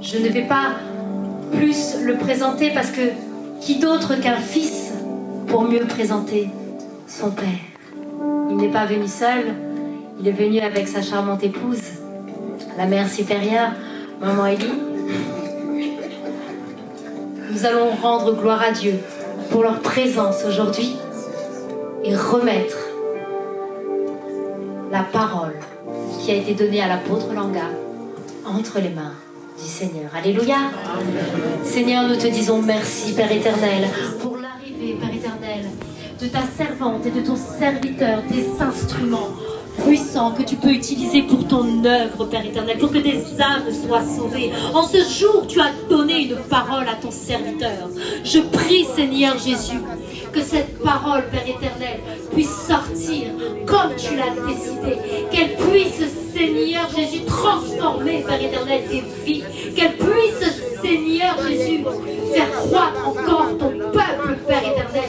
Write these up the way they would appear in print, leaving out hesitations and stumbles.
Je ne vais pas plus le présenter parce que qui d'autre qu'un fils pour mieux présenter son père? Il n'est pas venu seul, il est venu avec sa charmante épouse, la mère supérieure, maman Élie. Nous allons rendre gloire à Dieu pour leur présence aujourd'hui et remettre la parole qui a été donnée à l'apôtre Langa entre les mains du Seigneur. Alléluia. Amen. Seigneur, nous te disons merci, Père éternel, pour l'arrivée, Père éternel, de ta servante et de ton serviteur, des instruments puissants que tu peux utiliser pour ton œuvre, Père éternel, pour que des âmes soient sauvées. En ce jour, tu as donné une parole à ton serviteur. Je prie, Seigneur Jésus, que cette parole, Père éternel, puisse sortir comme tu l'as décidé, qu'elle puisse, Seigneur Jésus, transformer, Père éternel, des vies, qu'elle puisse, Seigneur Jésus, faire croître encore ton peuple, Père éternel.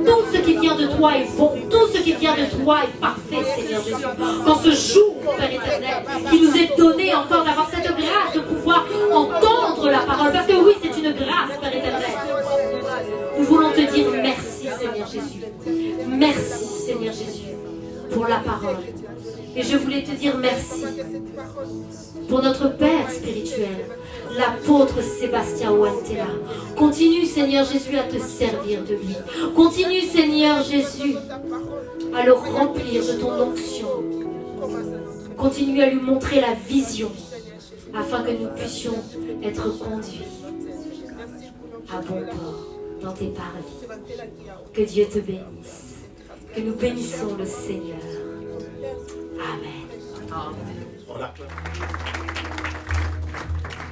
Tout ce qui vient de toi est bon, tout ce qui vient de toi est parfait, Seigneur Jésus. Dans ce jour, Père éternel, qui nous est donné encore d'avoir cette grâce de pouvoir entendre la parole, parce que oui, c'est une grâce, Père éternel. Nous voulons te dire merci, Seigneur Jésus. Merci, Seigneur Jésus, pour la parole. Et je voulais te dire merci pour notre Père spirituel, l'apôtre Sébastien Ouantela. Continue, Seigneur Jésus, à te servir de lui. Continue, Seigneur Jésus, à le remplir de ton onction. Continue à lui montrer la vision afin que nous puissions être conduits à bon port dans tes parvis. Que Dieu te bénisse. Que nous bénissons le Seigneur. Amen. Voilà.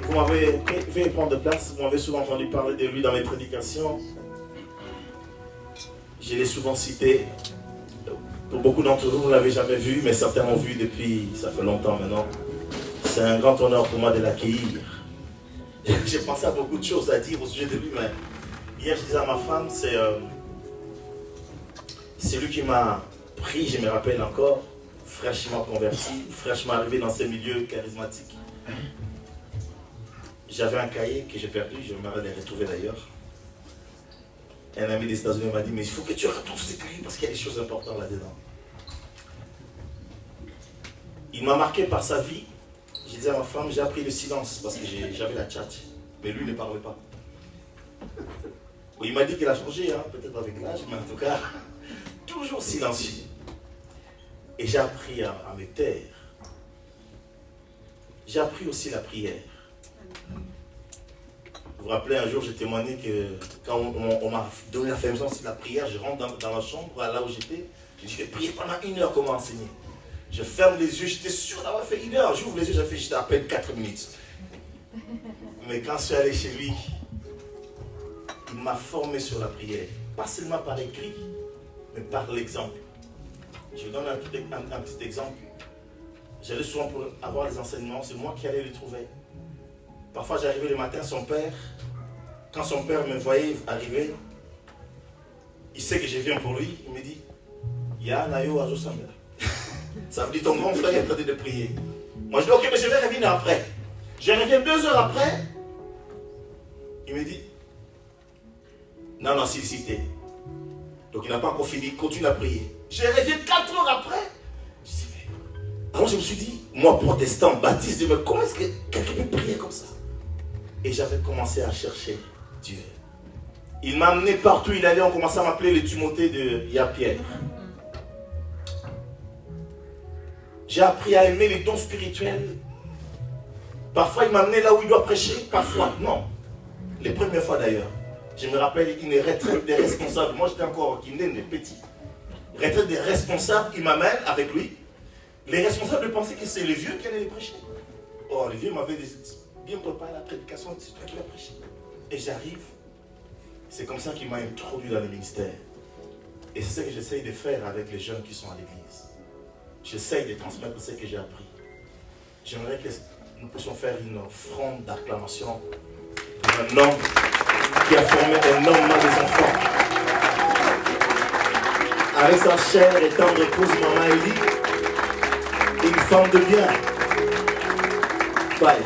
Vous m'avez fait prendre place, vous m'avez souvent entendu parler de lui dans mes prédications. Je l'ai souvent cité. Pour beaucoup d'entre vous, vous ne l'avez jamais vu, mais certains l'ont vu depuis, ça fait longtemps maintenant. C'est un grand honneur pour moi de l'accueillir. J'ai pensé à beaucoup de choses à dire au sujet de lui, mais hier je disais à ma femme, c'est lui qui m'a pris, je me rappelle encore, fraîchement converti, fraîchement arrivé dans ces milieux charismatiques. J'avais un cahier que j'ai perdu, je m'arrête de le retrouver d'ailleurs. Un ami des États-Unis m'a dit, mais il faut que tu retrouves ce cahier parce qu'il y a des choses importantes là-dedans. Il m'a marqué par sa vie. Je disais à ma femme, j'ai appris le silence parce que j'avais la tchatche. Mais lui ne parlait pas. Il m'a dit qu'il a changé, hein, peut-être avec l'âge, mais en tout cas, toujours silencieux. Et j'ai appris à me taire. J'ai appris aussi la prière. Vous vous rappelez, un jour, j'ai témoigné que quand on m'a donné la permission de la prière, je rentre dans la chambre, là où j'étais, je dis, je vais prier pendant 1 heure, comment enseigner. Je ferme les yeux, j'étais sûr d'avoir fait 1 heure. J'ouvre les yeux, j'étais à peine 4 minutes. Mais quand je suis allé chez lui, il m'a formé sur la prière. Pas seulement par écrit, mais par l'exemple. Je vous donne un petit exemple. J'allais souvent pour avoir les enseignements, c'est moi qui allais les trouver. Parfois j'arrivais le matin, son père, quand son père me voyait arriver, il sait que je viens pour lui, il me dit, Ya Nayo Azo Sambela. Ça veut dire ton grand frère est en train de prier. Moi je dis, ok, mais je vais revenir après. Je reviens 2 heures après. Il me dit, non, s'il citait. Donc il n'a pas encore fini, continue à prier. Je reviens 4 heures après. Je dis, mais... Alors je me suis dit, moi protestant, baptiste, mais comment est-ce que quelqu'un peut prier comme ça? Et j'avais commencé à chercher Dieu. Il m'a amené partout, il allait, on commençait à m'appeler le Timothée de Pierre. J'ai appris à aimer les dons spirituels. Parfois il m'a amené là où il doit prêcher, parfois non. Les premières fois d'ailleurs. Je me rappelle une retraite des responsables. Moi j'étais encore Kindé, petit. Retraite des responsables, il m'amène avec lui. Les responsables pensaient que c'est les vieux qui allaient les prêcher. Oh, les vieux m'avaient bien préparé la prédication, c'est toi qui vas prêcher. Et j'arrive. C'est comme ça qu'il m'a introduit dans le ministère. Et c'est ce que j'essaye de faire avec les jeunes qui sont à l'église. J'essaye de transmettre ce que j'ai appris. J'aimerais que nous puissions faire une offrande d'acclamation pour un homme qui a formé énormément des enfants. Avec sa chère et tendre épouse, Maman Élie, une femme de bien. Bye.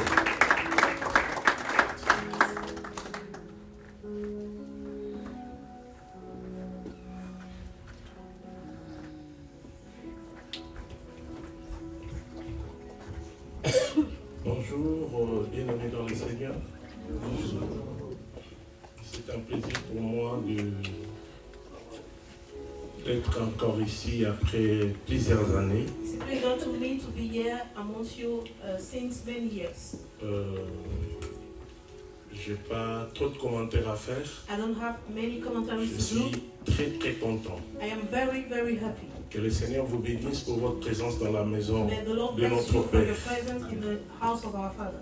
Bonjour, bien-aimés dans le Seigneur. C'est un plaisir pour moi d'être encore ici après plusieurs années. It's a pleasure to me to be here amongst you since many years. Je n'ai pas trop de commentaires à faire. I don't have many commentaries Je to do. suis très très content. I am very, very happy. Que le Seigneur vous bénisse pour votre présence dans la maison May the Lord de bless notre you for Père. your presence in the house of our Father.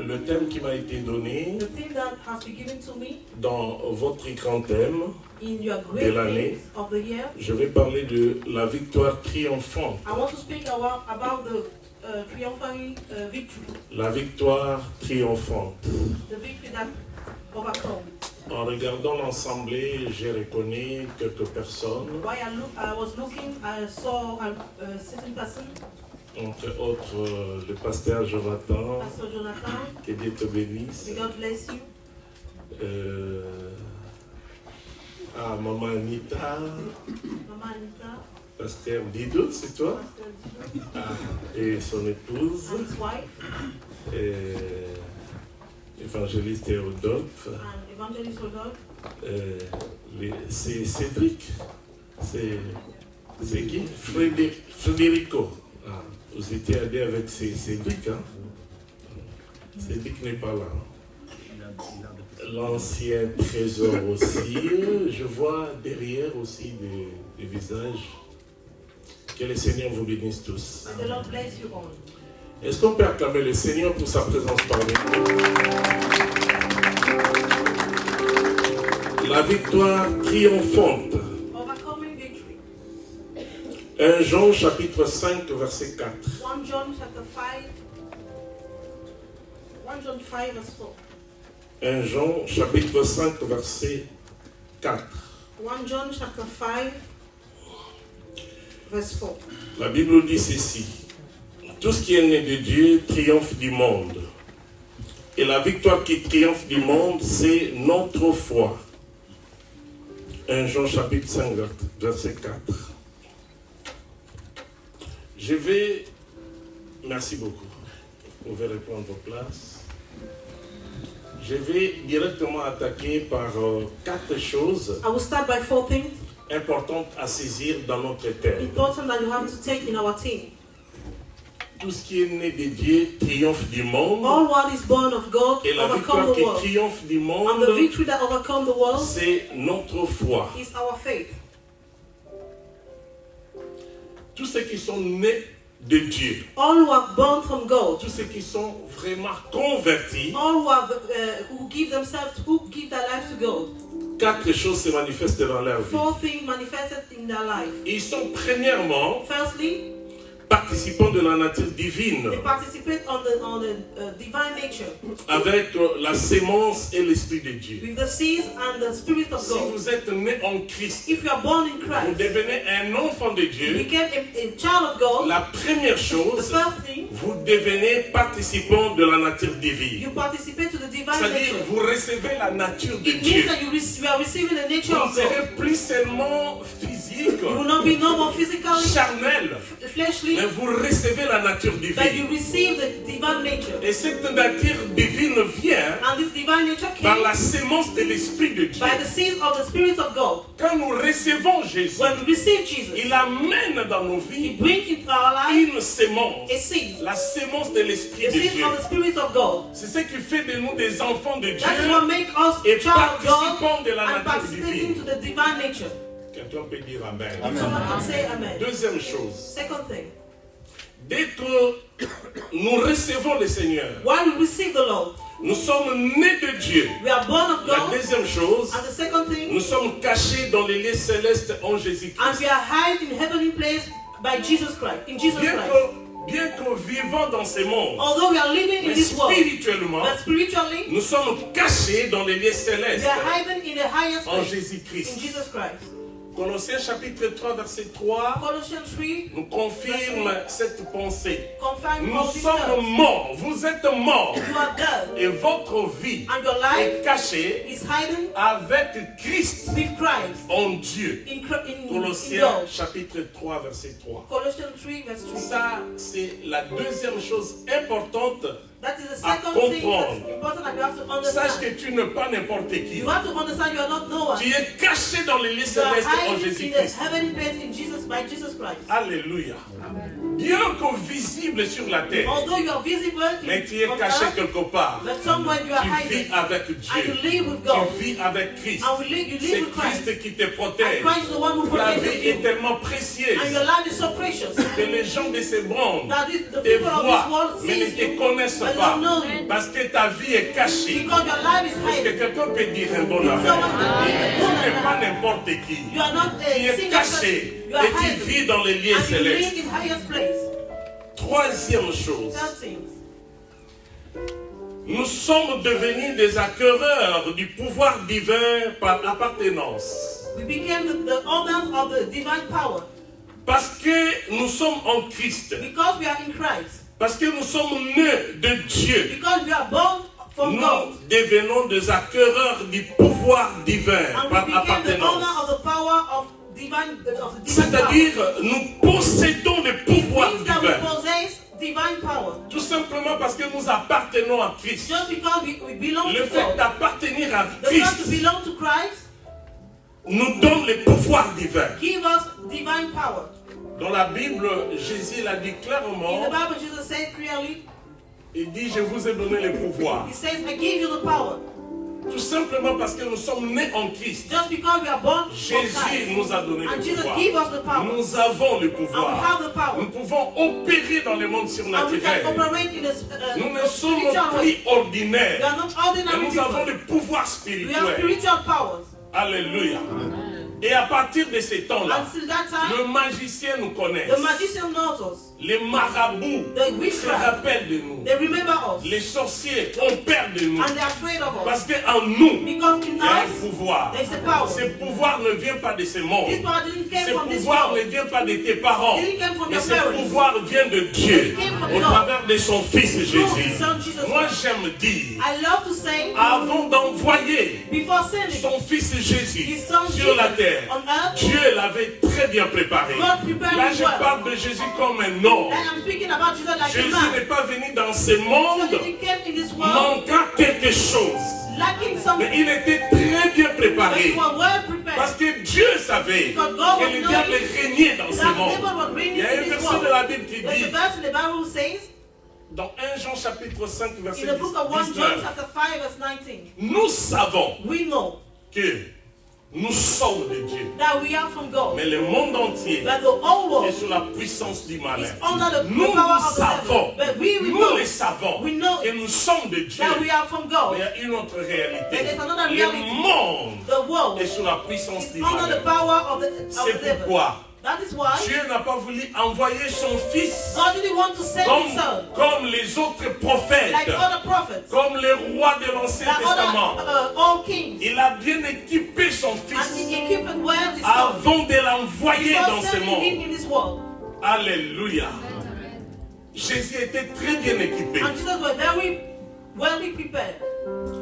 Le thème qui m'a été donné The thing that has been given to me dans votre grand thème, in your de great l'année, days of the year, je vais parler de la victoire triomphante. I want to speak about the triumphant victory, La victoire triomphante. the victory that overcomes. En regardant l'assemblée, j'ai reconnu quelques personnes, While I was looking, I saw a certain person, entre autres le pasteur Jonathan, Pastor Jonathan. que Dieu te bénisse, May God bless you. Maman Anita, Mama Anita, pasteur Dido, c'est toi, Pastor et son épouse, and his wife, évangéliste Théodote, and Evangelist Rodolphe. c'est Cédric, c'est qui? Frédérico. Ah, vous étiez allé avec Cédric, hein? Cédric n'est pas là. L'ancien trésor aussi. Je vois derrière aussi des visages. Que le Seigneur vous bénisse tous. May the Lord bless you all. Est-ce qu'on peut acclamer le Seigneur pour sa présence parmi nous? La victoire triomphante. Overcoming victory. 1 Jean chapitre 5 verset 4. 1 John chapter 5. 1 John 5 verse 4. 1 Jean chapitre 5 verset 4. 1 John chapter 5 verse 4. La Bible dit ceci. Tout ce qui est né de Dieu triomphe du monde. Et la victoire qui triomphe du monde, c'est notre foi. 1 Jean chapitre 5 verset 4. Je vais... Merci beaucoup. Vous pouvez reprendre vos places. Je vais directement attaquer par 4 choses I will start by 4 things importantes à saisir dans notre thème. important that you have to take in our team. Tout ce qui est né de Dieu triomphe du monde. All what is born of God Et la overcome victoire the qui world. triomphe du And monde, the victory that overcomes the world c'est notre foi. is our faith. Tous ceux qui sont nés de Dieu, All who are born from God, tous ceux qui sont vraiment convertis, all who give their life to God, 4 choses se manifestent dans leur vie. 4 things manifested in their life. Ils sont premièrement Firstly, participants de la nature divine, they participate on the divine nature avec la sémence et l'esprit de Dieu. with the seeds and the spirit of Si God. vous êtes né en Christ, If you are born in vous Christ, devenez un enfant de you Dieu, became a child of God. la première The chose, first thing, vous devenez participant de la nature divine. you participate to the divine C'est-à-dire, nature. vous recevez la nature de It Dieu. means that you are receiving the nature Vous ne of God. serez plus seulement physique, You will not be no more physically charnel, fleshly, mais vous recevez la nature but you divine. receive the divine nature. Et cette nature divine vient And this divine nature par came la sémence de l'Esprit de Dieu. by the seeds of the Spirit of God. Quand nous recevons Jésus, When we receive Jesus, il amène dans nos He vies brings into our life une sémence, a seed, la sémence de l'Esprit the de seed Dieu. of the Spirit of God. C'est ce qui fait de nous des enfants de That is Dieu what makes us et child of participants God de la and nature participating to divine. the divine nature. Quelqu'un peut dire Amen. Someone can say amen. Deuxième chose, Second thing, dès que nous recevons le Seigneur, while we receive the Lord, nous sommes nés de Dieu. we are born of La God. deuxième chose, And the second thing, nous sommes cachés dans les lieux célestes en Jésus-Christ. and we are hiding in heavenly place by Jesus Christ, in Jesus Bien Christ. que vivons dans ce monde, Although we are living in mais this world, spirituellement, but spiritually, nous sommes cachés dans les lieux we célestes are hiding in the highest en place, in Jésus-Christ. Jesus Christ. Colossiens chapitre 3, verset 3 Colossians 3 nous confirme cette pensée. confirms Nous all these sommes terms. morts, vous êtes morts, You are dead, et votre vie and your life est cachée is hidden avec Christ with Christ en Dieu. in Colossiens God. chapitre 3, verset 3. Colossians 3 verse 3. Ça, c'est la deuxième chose importante comprendre. important that you have to Sache understand. que tu n'es pas n'importe qui. You have to understand you are not no one. Tu es caché dans les lieux You are célestes en hiding in the Jésus-Christ. heavenly place in Jesus by Jesus Christ. Alléluia. Bien qu'au visible sur la terre, Although you are visible mais tu es on caché earth, quelque part. but somewhere you are Tu vis hiding. avec And Dieu. you live with God. Tu vis avec Christ. And you live C'est with Christ. Christ qui te And protège. Christ is the one who Ta protects vie est you. tellement And précieuse your life is so precious. que les gens de ce monde That te the people of this voient, world mais ne see te you, connaissent but pas. don't know you. Parce que ta vie est cachée. Because your life is Est-ce que hiding. quelqu'un peut dire un bon Someone affaire? can be a Tu n'es good pas man. n'importe qui. You are not Tu a es single caché person. You are et tu hiding. vis dans les lieux And you live célestes. in highest place. Troisième chose, Third things. nous sommes devenus des acquéreurs du pouvoir divin par appartenance. We became the owners of the divine power. Parce que nous sommes en Christ. Because we are in Christ. Parce que nous sommes nés de Dieu. Because we are born from Nous God. devenons des acquéreurs du pouvoir divin And par we became the owner appartenance. of the power of divine power. C'est-à-dire, nous possédons le It pouvoir means that we divin. possess divine power. Tout simplement parce que nous appartenons à Christ. Just because we belong Le to fait God. d'appartenir à The fact to Christ belong to Christ nous donne le pouvoir divin. give us divine power. Dans la Bible, Jésus l'a dit In the clairement. Bible, Jesus said clearly, Il dit, je vous ai donné le pouvoir. He says, I give you the power. Tout simplement parce que nous sommes nés en Christ. Just because we are born from Jésus Christ. nous a donné And le Jesus pouvoir. gave us the power. Nous avons le And we pouvoir. have the power. Nous pouvons opérer dans le monde And we can surnaturel. operate in Nous ne a sommes spiritual plus way. We ordinaires. are not Mais ordinary nous avons people. le pouvoir We have spirituel. spiritual powers. Alléluia. Et à partir de ces temps-là, Until that time, le magicien nous connaît. the magician knows us. Les marabouts The se witchcraft, rappellent de nous. they remember us. Les sorciers ont peur de nous. And they are afraid of us. Parce qu'en nous, Because in il y a un us, pouvoir. there is a power. Ce pouvoir ne vient pas de ce monde. This power didn't come Ce from this pouvoir ne world. vient pas de tes parents. It didn't come from Mais your ce parents. pouvoir vient de Dieu au travers de son Fils Through Jésus. his son Jesus Moi, Christ. j'aime dire, I love to say, avant d'envoyer before sending son Fils Jésus his son sur la Jesus terre, on earth, Dieu l'avait très bien préparé. God prepared Là, him je well. parle de Jésus comme un homme. And I'm speaking about Jesus like a Jésus man. n'est pas venu dans ce So monde he came in this world manquant quelque chose. lacking something. Mais il était très bien But préparé. you were well prepared. Parce que Dieu savait Because God que was le knowing diable régnait dans ce that monde. devil was reigning Il y a in un this verset world. de la Bible qui There's a dit, verse in the Bible who says, dans 1 Jean chapitre 5, verset in the book of 1 John 19, chapter 5 verse 19, nous savons we know que nous sommes de Dieu. that we are from God. Mais le monde entier That the whole est world sous la puissance du malin. is under the Nous, power nous of the savons, devil. But we nous know le savons, We know que nous sommes de Dieu. that we are from Mais God. il y a une autre But réalité. there's another Le reality. monde The world est sous la puissance is du under the malin. power of the C'est devil. pourquoi That is why Dieu n'a pas voulu envoyer son Fils God didn't want to send his son comme les autres prophètes, like other prophets, comme les rois de l'Ancien like Testament. other all kings. Il a bien équipé son And Fils he equipped well his son avant de l'envoyer dans before ce sending him monde. in this world. Alléluia. Jésus était très bien équipé. And Jesus was very well prepared.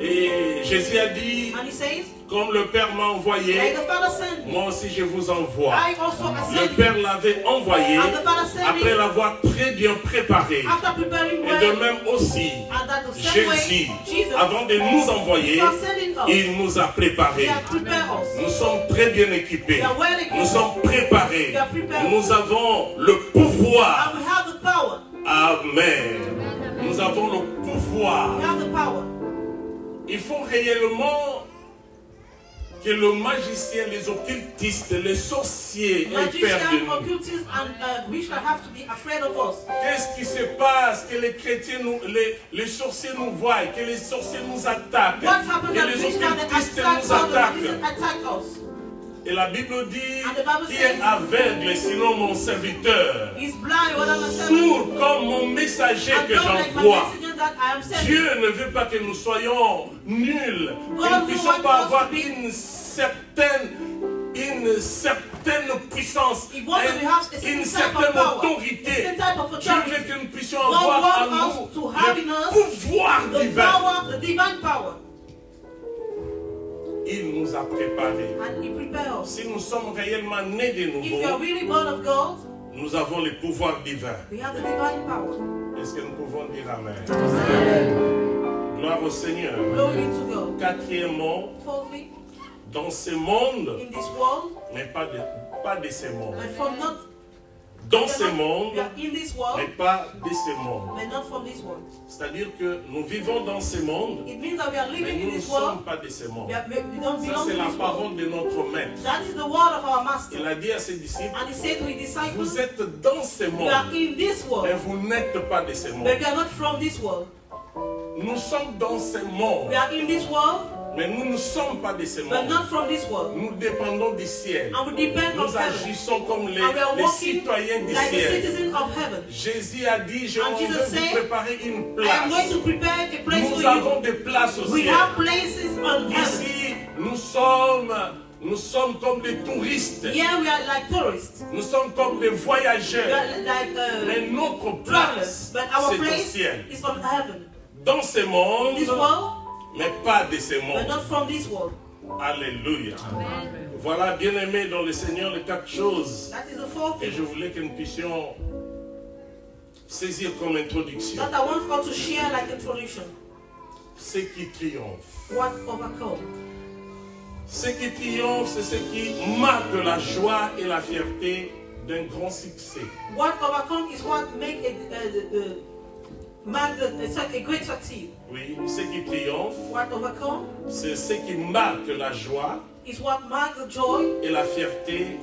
Et Jésus a dit, And he says, comme le Père m'a envoyé, like the Father sent me, moi aussi je vous envoie. I also Le sent you. Père l'avait envoyé And the Father sent après me l'avoir très bien préparé. after preparing Et de well. même aussi, And that the same way, Jésus, Jesus, avant de nous envoyer, before sending us, il nous a he préparés. has prepared us. Nous sommes très bien équipés. We are well equipped. Nous sommes préparés. We are prepared. Nous avons le pouvoir. And we have the power. Amen. Nous avons le pouvoir. We have the power. Il faut réellement que le magicien, les occultistes, les sorciers aient peur de Magicians, nous. occultists, and witchcraft have to be afraid of us. Qu'est-ce qui se passe? Que les chrétiens, les sorciers nous voient, que les sorciers nous attaquent, What happened que that les witchcraft occultistes attack nous us, the attaquent. magicians attack us? Et la Bible dit, And the Bible qui says, est aveugle, sinon mon serviteur, He's blind, what I'm saying. sourd comme mon messager And que don't like my j'envoie. messages that I am sending. Dieu ne veut pas que nous soyons nuls, que God nous ne puissions wants pas us avoir to be- une certaine puissance, He wants us to have a une certain type of certaine power, autorité. a certain type of Dieu authority. veut que nous puissions God avoir wants en us to nous have in le us pouvoir the divin. power, the divine power. Il nous a préparés. And He prepares us. Si nous sommes réellement nés de If we are nouveau, really born of God, nous avons le pouvoir divin. we have the divine power. Est-ce que nous pouvons dire Amen? Gloire au Seigneur. Glory be to God. Quatrièmement, Fourthly, dans ce monde, in this world, mais pas de ce monde. but from not Dans ce monde, we are in this mais world, pas de ce monde. but not from this world. C'est-à-dire que nous vivons dans ce monde, It means that we are mais living in nous ne this sommes world. pas de ce monde. We don't Ça, belong c'est to la this world. parole de notre maître. That is the word of our master. Il a dit à ses disciples, And he said to his disciples, vous êtes dans ce we are monde, in this mais world, vous n'êtes pas de ce monde. but we are not from this world. Nous sommes dans ce monde, We are in this world, mais nous ne sommes pas de ce but monde. not from this world. Nous dépendons du ciel. And we depend on Nous heaven. agissons comme And we are les walking citoyens du like the ciel. citizens of heaven. Jésus a dit, je And vais Jesus vous said, préparer une I am going place. to prepare a place Nous for you. avons des places au We ciel. have places on heaven. Ici, nous sommes comme des touristes. Here we are like tourists. Nous sommes comme des We voyageurs. are like Mais notre travelers. place, But our c'est au place ciel. is on heaven. Dans ce monde, This world, mais pas de ce but monde. not from this world. Alléluia. Voilà, bien-aimés dans le Seigneur, les 4 choses That is the fourth que thing je voulais que nous puissions saisir comme introduction. that I want us to share like introduction. Ce qui triomphe. What overcome. Ce qui triomphe, c'est ce qui marque la joie et la fierté d'un grand succès. What overcome is what make a great succeed. Oui, ce qui triomphe, What overcome c'est ce qui marque la joie is what marks the joy et la fierté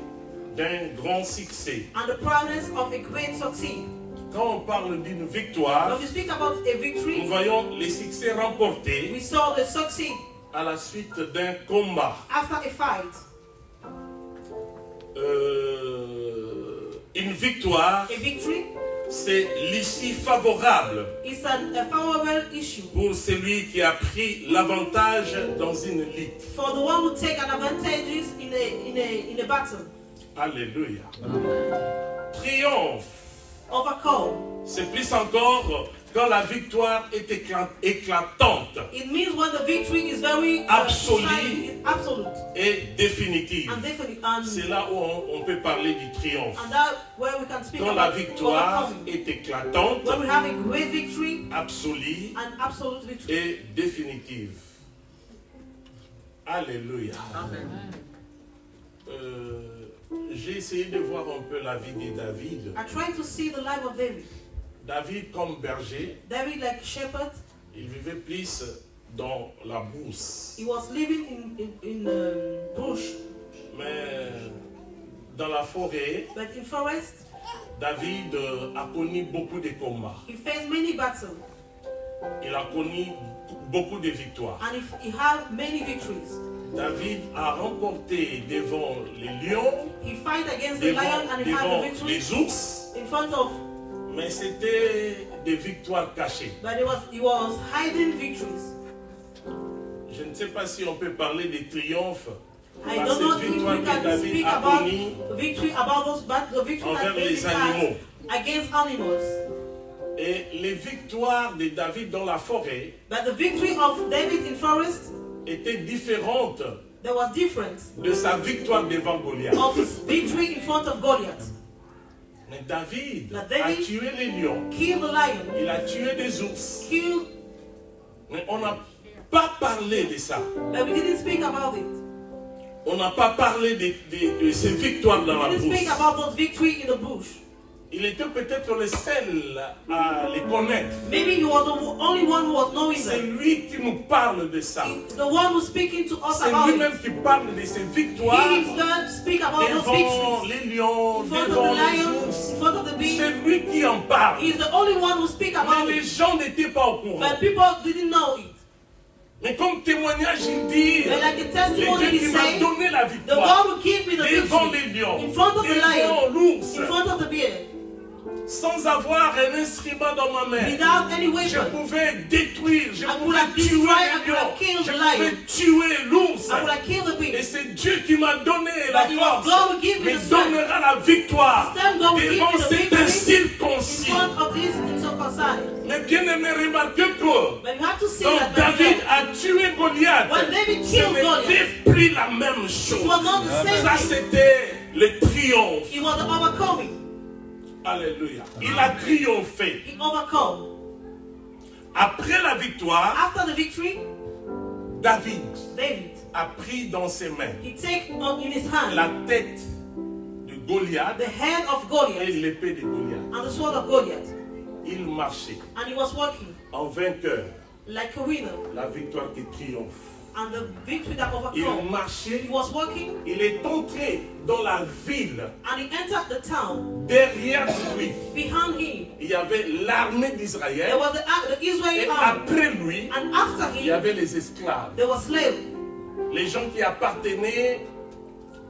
d'un grand succès. and the proudness of a great succeed. Quand on parle d'une victoire, When we speak about a nous victory, voyons les succès remportés we saw the succeed à la suite d'un combat. after a fight. Une victoire, A victory c'est l'issue favorable is a favorable issue pour celui qui a pris l'avantage dans une lutte. for the one who take an advantage in a battle. Alléluia. Triomphe, Overcome. c'est plus encore quand la victoire est éclatante It means when the victory is very Absolute. shining, it's absolute et définitive. and definite, and C'est là où on peut parler du triomphe. that where we can speak Quand la about victoire overcoming. est éclatante, When we have a great victory absolue and absolute victory. et définitive. Alléluia. J'ai essayé de voir un peu la vie de David. I tried to see the life of David. David comme berger, David, like shepherd, il vivait plus dans la brousse. he was living in bush, Mais dans la forêt, but in forest, David a connu beaucoup de combats. he faced many battles Il a connu beaucoup de victoires. and he had many victories. David a remporté devant les lions, He fight against the lion and he had devant the victory les ours, in front of, mais c'était des victoires cachées. but he was hiding victories. Je ne sais pas si on peut parler de triomphe I par don't know cette if victoire we que can David speak a about connue the victory about those the victory that envers David les animaux. had against animals. Et les victoires de David dans la forêt But the victory of David in forest, étaient différentes there was different de sa victoire devant Goliath. of his victory in front of Goliath. Mais David But a David tué les lions, killed the lion, il a tué des ours. killed, Mais on n'a pas parlé de ça. but we didn't speak about it. On n'a pas parlé de ces victoires dans la We didn't speak brousse. about those victory in the bush. Il était peut-être le seul à les connaître. Maybe he was the only one who was knowing C'est them. lui qui nous parle de ça. The one who's speaking to us C'est about lui-même it. qui parle de ces He victoires is going to speak about those devant victories. les lions, In front of devant the les lion, ours. in front of the bee. C'est lui qui en parle. He is the only one who speak about Mais les it. gens n'étaient pas au courant. But people didn't know it. Mais comme témoignage, il dit, But like a le testimony, Dieu he qui m'a said, donné la the victoire God who gave me the devant victory les lions, in front of the devant lion, l'ours, in front of the bear, sans avoir un instrument dans ma main. without any Je weapon. pouvais détruire, je I could pouvais have tuer destroyed, I les could lions, have killed je the pouvais lion. tuer l'ours. I would have killed the Et bear. c'est Dieu qui m'a donné la But it was force, God who gave me me the strength. donnera la victoire Stand God will give devant me the cet victory in incirconcis. front of this uncircumcised. Mais bien aimé, remarquez que But you have to see quand that David a tué Goliath, when David ce killed n'était Goliath, plus la même it chose. was not the same Ça, thing. c'était le triomphe. It was the overcoming. Alléluia. Il a triomphé. He overcome. Après la victoire, After the victory, David David, a pris dans ses mains he take in his hand la tête de Goliath the head of et Goliath l'épée de Goliath. and the sword of Goliath. Il marchait And he was walking en vainqueur, like a winner. la victoire qui triomphe. And the victory that Il overcome. marchait, He was walking il est entré dans la ville. and he entered the town. Derrière lui, Behind him, il y avait l'armée there d'Israël was the et Israeli army. après lui, And after il y him, avait les esclaves. there were slaves. Les gens qui appartenaient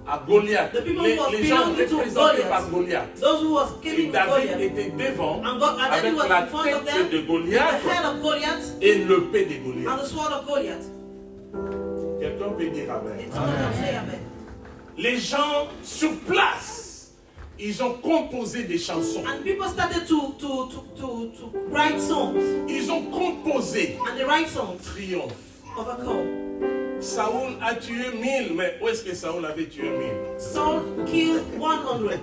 à Goliath, The people les who was gens belonging to représentés Goliath. par Goliath. Those who was Et killing David Goliath. était devant And David avec was la in front of them tête de with the Goliath head of Goliath et l'épée de and Goliath. the sword of Goliath. Quelqu'un peut dire Amen. It's someone can say amen. Les gens sur place, ils ont composé des chansons. And people started to write songs. Ils ont composé And they write songs. triomphe. Overcome. Saoul a tué 1000, mais où est-ce que Saoul avait tué 1000? Saul killed 100, 1000.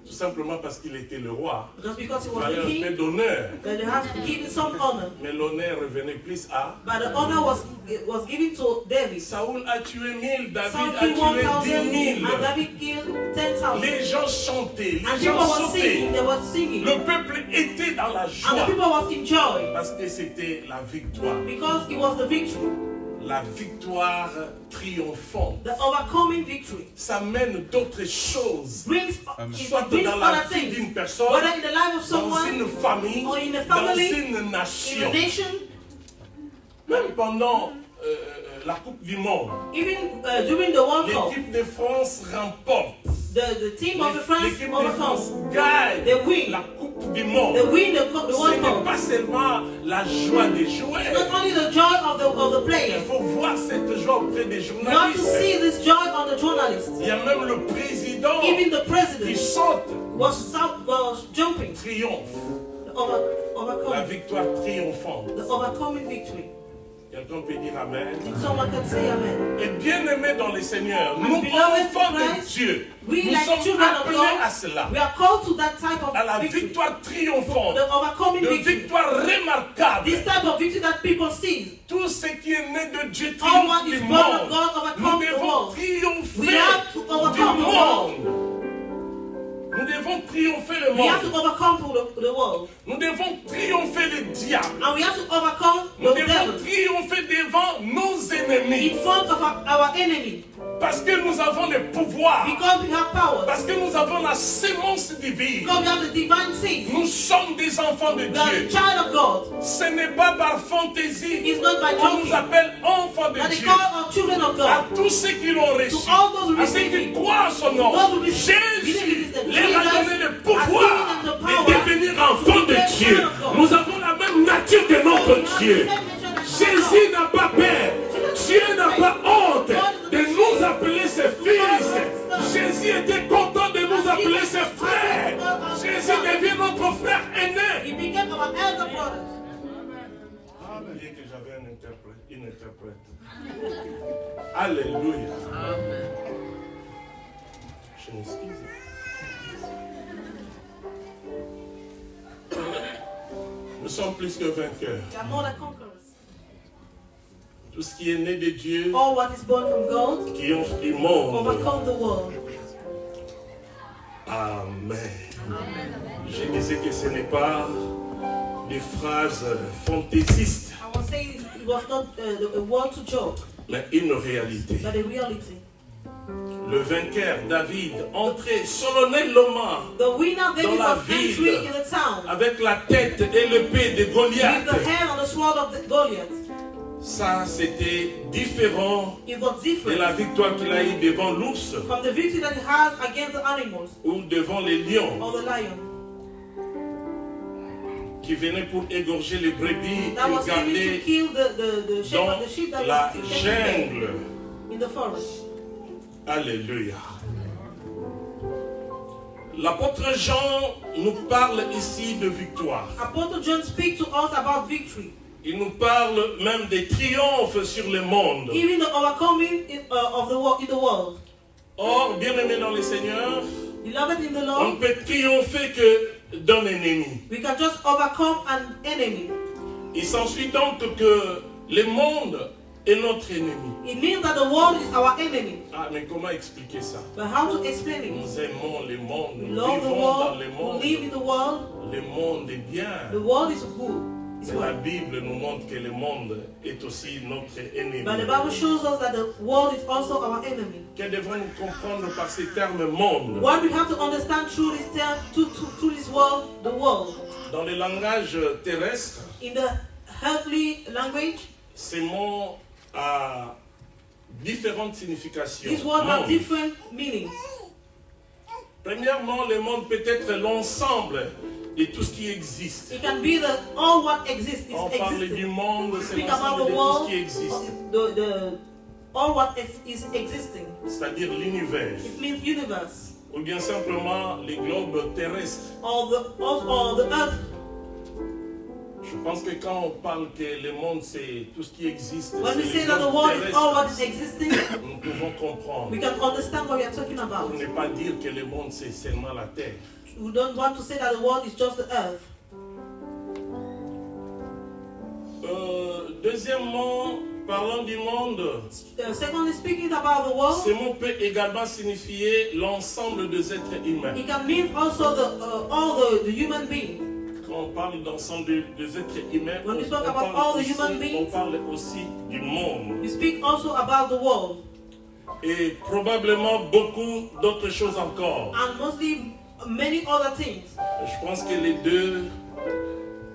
Tout simplement parce qu'il était le roi. Just because he Il was fallait the un peu king, d'honneur. then they had to give him some honor. Mais l'honneur revenait plus à... But the honor was given to David. Saoul a tué 1000, David Saul a killed tué 1000 10 000. and David killed 10,000. Les gens chantaient, And les people gens were sautaient. singing, they were singing. Le peuple était dans la And the joie people was in joy parce que c'était la victoire. because it was the victory, La victoire triomphante. the overcoming victory. Ça mène d'autres choses. Brings, Soit it brings dans la other vie things, d'une personne, whether in the life of dans someone, une famille, or in a dans family, une in nation. a nation, Même pendant la Coupe du Monde, even during the World Cup, l'équipe de France remporte. the team of France L'équipe de France overcomes. gagne They win. la Coupe du Monde. They win the Ce World n'est Cup. pas seulement la joie des It's joueurs. not only the joy of the Il players. faut voir cette joie auprès des You have to journalistes. see this joy on the journalists. Il y a même le président Even the qui president saute. was jumping. Triomphe. The La overcoming, victoire triomphante. the overcoming victory. Quelqu'un peut dire Amen. If someone can say amen. Et bien aimés dans le Seigneur, nous beloved enfants de Christ, Dieu, We nous like sommes children of appelés God, à cela. we are called to that type of À la victory. victoire triomphante. The overcoming De victory. victoire remarquable. This type of victory that people see. Tout ce qui est né de Dieu All triomphe what du is born of monde. God Nous overcome the devons world. triompher We have to du overcome the world. monde. Nous devons triompher le We have to monde. overcome the world. Nous devons triompher le diable. And we have to overcome Nous the devons devil triompher devant nos ennemis. in front of our enemy. Parce que nous avons le pouvoir. Because we have power. Parce que nous avons la sémence divine. Because we have the divine seed. Nous sommes des enfants de We are Dieu. the child of God. Ce n'est pas par fantaisie It's not by qu'on nous joking. appelle enfants de That they Dieu. call us children of À God. tous ceux qui l'ont reçu, To all those who à ceux receive qui it, croient en son nom, those who receive- Jésus believe in leur a Jesus donné le has pouvoir given them the de power devenir enfants de be Dieu. children of God. Nous avons la même nature que notre Dieu. Jésus n'a pas peur. Dieu n'a pas honte de nous appeler ses fils. Jésus était content de nous appeler ses frères. Jésus devient notre frère aîné. He became our elder brother. J'ai oublié que j'avais une interprète. Alléluia. Je m'excuse. Nous sommes plus que vainqueurs. We are more than conquerors. Tout ce qui est né de Dieu All what is born from God triomphe du monde. overcome the world. Amen. Je disais que ce n'est pas des phrases fantaisistes, I was saying it was not a word to joke, mais une réalité. but a reality. Le vainqueur David entrait solennellement The winner David Dans la was ville. entering in the town avec la tête et l'épée de with Goliath. the hand on the sword of the Goliath. Ça, c'était différent It was de different la victoire qu'il a eue devant l'ours from the victory that he had against the animals ou devant les lions or the lion. qui venaient pour égorger les brebis That was qu'il aiming to gardait kill the shepherd, the sheep dans that la was taken there jungle. in the forest. Alléluia. L'apôtre Jean nous parle ici de victoire. Apostle John speaks to us about victory, Il nous parle même des triomphes sur le monde. even the overcoming of the world in the world. Or, bien-aimés dans le Seigneur, Beloved in the on Lord, ne peut triompher que d'un ennemi. we can just overcome an enemy. Il s'ensuit donc que le monde est notre ennemi. It means that the world is our enemy. Ah, mais comment expliquer ça? But how to explain it? Nous aimons le monde, We nous love the vivons dans le world, we live in monde. the world. Le monde est bien. The world is good. It's Mais la well. Bible nous montre que le monde est aussi notre ennemi. But the Bible shows us that the world is also our enemy. Que devons-nous comprendre par ces termes monde? What we have to understand through this term, through this world, the world. Dans le langage terrestre, In the earthly language, ces mots ont différentes significations. these words have Monde. different meanings. Premièrement, le monde peut être l'ensemble de tout ce qui existe. It can be all what exists is On parle du existing. monde, c'est Speak about l'ensemble the de tout world, ce qui existe. all what is existing. C'est-à-dire l'univers. It means universe. Ou bien simplement les globes terrestres. All the earth. Je pense que quand on parle que le monde c'est tout ce qui existe, When we c'est say les that the globes world is all what is terrestres, existing, nous pouvons comprendre. we can understand what we are talking Pour about. ne pas dire que le monde c'est seulement la terre. We don't want to say that the world is just the earth. Deuxièmement, parlant du monde, Secondly, speaking about the world, ce mot peut également signifier l'ensemble des êtres humains. it can mean also all the human beings. Quand on parle d'ensemble des êtres humains, When we on talk about parle all the aussi- human beings, on parle aussi du monde. We speak also about the world Et probablement beaucoup d'autres choses encore. and mostly many other things. Je pense que les deux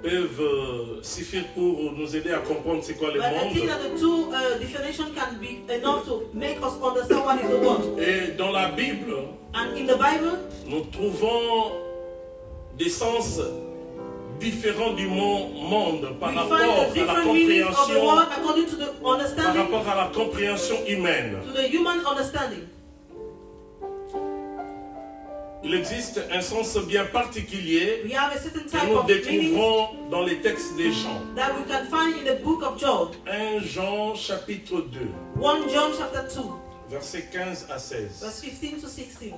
peuvent suffire pour nous aider à comprendre c'est quoi le But I think monde. that the two definitions can be enough to make us understand what is the world. Et dans la Bible, And in the Bible, nous trouvons des sens différents du mot monde par we rapport find à the la different meanings of the compréhension, word according to the par understanding, rapport à la compréhension humaine. to the human understanding. Il existe un sens bien particulier We have a certain que type nous of meaning découvrons dans les textes des Jean. that we can find in the book of John. 1 Jean chapitre 2, 1 John chapter 2, versets 15 à 16. verse 15 to 16.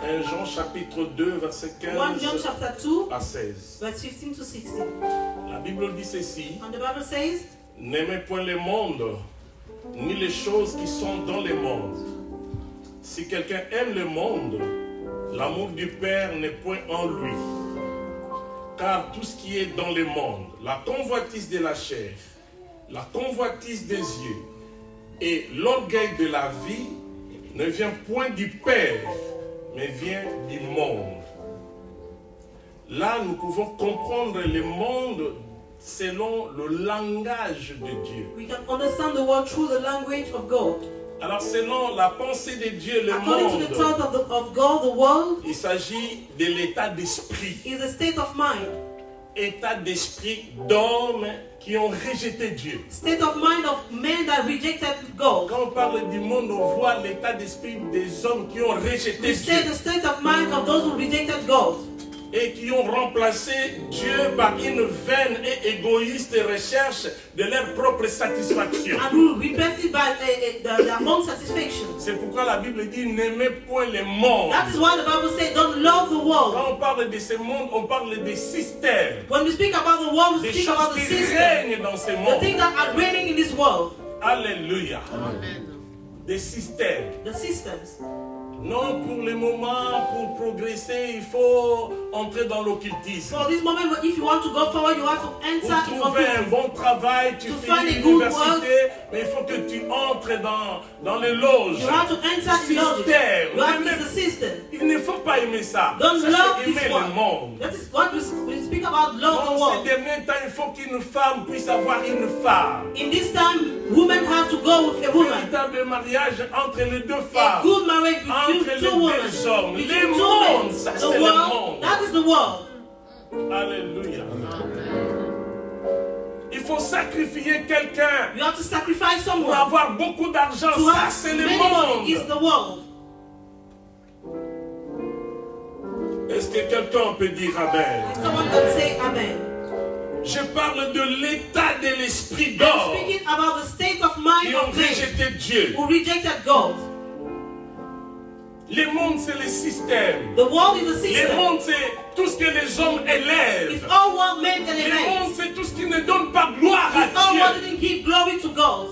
1 Jean chapitre 2, verset 1 John 15 chapter 2, à 16. verse 15 to 16. La Bible dit ceci: And the Bible says, n'aimez point le monde, ni les choses qui sont dans le monde. Si quelqu'un aime le monde, l'amour du Père n'est point en lui. Car tout ce qui est dans le monde, la convoitise de la chair, la convoitise des yeux et l'orgueil de la vie ne vient point du Père, mais vient du monde. Là, nous pouvons comprendre le monde selon le langage de Dieu. we can understand the world through the language of God. Alors, selon la pensée de Dieu, le According to the monde, thought of God, the world il s'agit de l'état d'esprit. is a state of mind. État d'esprit d'hommes qui ont rejeté Dieu. State of mind of men that rejected God. Quand on parle du monde, on voit l'état d'esprit des hommes qui ont rejeté We say Dieu the state of mind of those who rejected God et qui ont remplacé Dieu par une vaine et égoïste recherche de leur propre satisfaction. and who repented by their own satisfaction. C'est pourquoi la Bible dit n'aimez point le monde. That is why the Bible says, don't love the world. Quand on parle de ce monde, on parle des systèmes, When we speak about the world, we des speak choses about the qui system, règnent dans ce the monde. things that are reigning in this world, Alléluia. Des systèmes. the systems. Non, pour le moment, pour progresser, il faut entrer dans l'occultisme. For this moment, if you want to go forward, you have to Pour enter in trouver un occultism. bon travail, tu To finis find a good l'université, mais il faut que tu entres dans les loges. You have to enter in logic. Système. You have to use the system. Il ne faut pas aimer ça. Don't Ça, love c'est aimer this le one. monde. That is what we speak about, love the Dans ces world. derniers temps, il faut qu'une femme puisse avoir une femme. In this time, women have to go with a Un woman. véritable mariage entre les deux A femmes. good marriage Entre between les two women. deux hommes. Between Les two mondes, men. ça, The c'est le world, monde. that is the world. Alléluia. Il faut sacrifier quelqu'un You have to sacrifice pour someone. avoir beaucoup d'argent. To Ça, have c'est le many money is monde. the world. Est-ce que quelqu'un peut dire Amen? Someone can say amen. Je parle de l'état de l'esprit I'm d'or speaking about the state of qui mind ont of men rejeté Dieu. who rejected God. Le monde, c'est le système. The world is a Le system. monde, c'est tout ce que les hommes It's élèvent. all what men Le monde, elevate. c'est tout glory to God.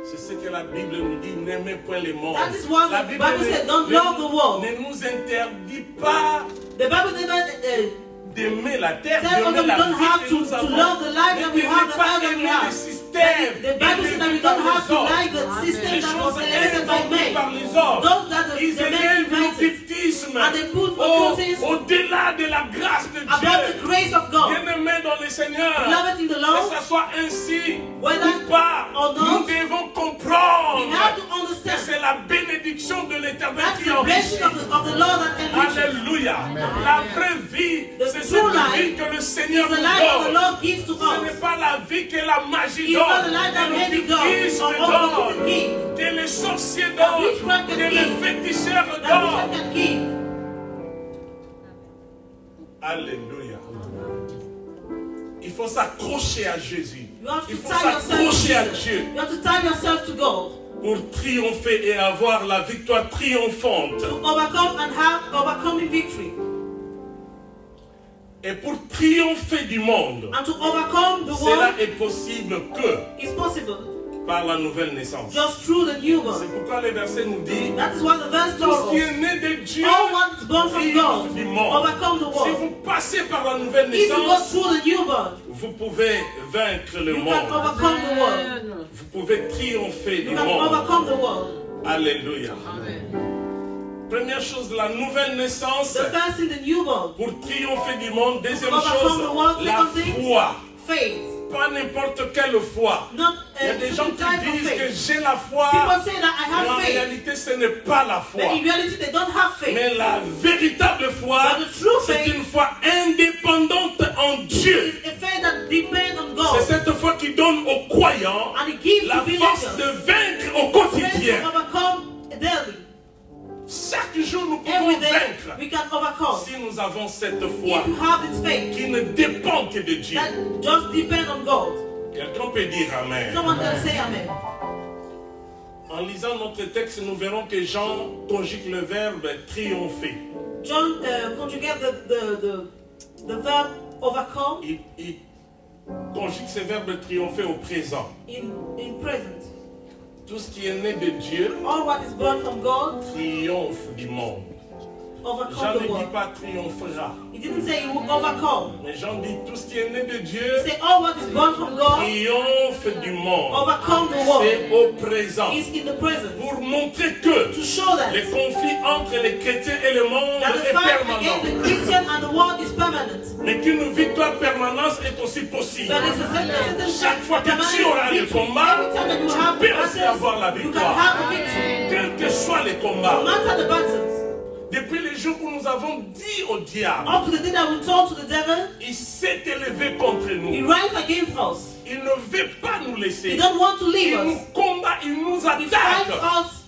C'est ce que la Bible nous dit, n'aimez point le monde. That is what La the Bible Bible said, don't love the world. ne nous interdit pas The Bible never d'aimer la terre, tell us d'aimer that we la don't vie have que to nous avons, love the life mais that we de have, ne the pas life that we aimer have. le système. The Bible says that we don't have to like the system Les that choses was elected by inventées men. par les hommes. Those that Ils the men élèvent invented. l'occultisme And they put occultism au-delà de la grâce de above Dieu. the grace of God. Bien-aimés dans le Seigneur, Beloved in the que Lord, ça soit ainsi whether ou pas, or nous not, devons we comprendre have to que understand c'est la bénédiction de l'Éternel that's qui the enrichit. blessing of the Lord that enriches. Alléluia. La vraie vie, The c'est true cette life vie que le Seigneur The nous life of the donne. Lord gives to Ce n'est us. pas la vie que la magie It's not the donne, life that que maybe God l'occultisme or all donne, can give. que les sorciers That donnent, witchcraft can que les give. féticheurs That donnent. we can give. Alléluia. Il faut s'accrocher à Jésus. You have to Il faut tie yourself to s'accrocher à Jesus. Dieu You have to tie yourself to God pour triompher et avoir la victoire triomphante. to overcome and have overcoming victory. Et pour triompher du monde, And to overcome the cela world est possible que is possible par la nouvelle naissance. just through the C'est newborn. pourquoi le verset nous dit, That is what the verse tout ce told qui us. est né de Dieu All what is born from triomphe God du monde. overcome the Si world. vous passez par la nouvelle If you go naissance, through the newborn, vous pouvez vaincre le you can monde. overcome the world. Vous pouvez triompher You du can monde. overcome the world. Alléluia. Première chose, la nouvelle naissance, The first in the newborn, pour triompher du monde. Deuxième overcome chose, the world. la Second thing, foi. faith. Pas n'importe quelle foi. Not Il y a des gens different type qui of disent que faith. j'ai la foi, People say that I mais en have faith, réalité ce n'est pas la foi. but in reality they don't have faith. Mais la véritable foi, But the true c'est faith une foi indépendante en Dieu. is a faith that depends on C'est God, cette foi qui donne aux croyants and it gives la to force believers de vaincre au strength to quotidien. overcome daily. Chaque jour, nous pouvons Every day vaincre we can overcome. si nous avons cette If foi you have this faith qui ne dépend que de Dieu. that just depends on God. Quelqu'un peut dire Amen. Someone can say amen. En lisant notre texte, nous verrons que Jean conjugue le verbe triompher. John conjugate the verb overcome Il conjugue ce verbe triompher au présent. in present. Tout ce qui est né de Dieu All what is born from God triomphe du monde. Jean overcome ne the dit world. pas triomphera, He didn't say he will overcome. mais Jean dit tout ce qui est né de Dieu He said all what is born from God triomphe du monde. overcome the world. C'est au présent. Is in the present. Pour montrer que To show that les conflits entre les chrétiens et le monde that the est fight permanent. against the Christian and the world is permanent. Mais qu'une victoire permanente est aussi possible. But it's a certain Chaque fois que tu auras le victory. combat, Every time that you tu have peux aussi battles, avoir la you can victoire. have a victory. Quels que soient les No combats. matter the battles. Depuis le jour où nous avons dit au diable, Up to the day that we told to the devil, il s'est élevé contre he nous. rise against us. Il ne veut pas nous He laisser. don't want to leave Il nous us. combat, il nous He fights attaque. us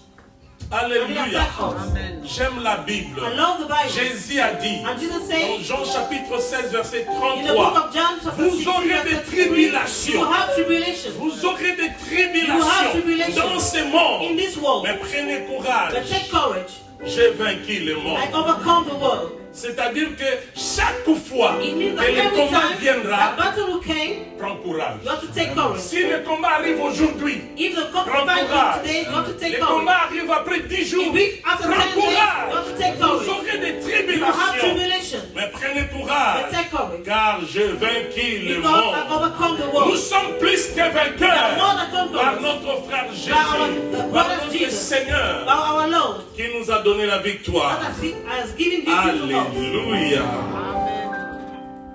and he Alléluia. attacks us. J'aime la Bible. I love the Bible. Jésus a dit And Jesus dans said Jean chapitre 16 verset in the book 33, of John chapter vous 16 aurez verse des 33, tribulations. you will have tribulation Vous aurez des You have tribulations tribulation dans ce in monde. this world. Mais prenez But courage. take courage. J'ai vaincu le I monde. overcome the world. C'est-à-dire que chaque fois It means que that le every combat time that viendra, battle will came, prends courage. you have to take courage. Si le combat arrive aujourd'hui, If the prends fight courage. comes today, you have to take Le courage. combat arrive après 10 jours, A week after 10 prends days, you have courage. to take Vous courage. aurez des You have tribulations. tribulation. Mais prenez But courage, take courage. car j'ai vaincu le Because I monde. overcome the Nous world. sommes plus que vainqueurs We are more than conquerors. par notre frère Jésus, our par brother notre Jesus. Seigneur Our Lord qui nous a donné la victoire. that has given victory to us. Alléluia.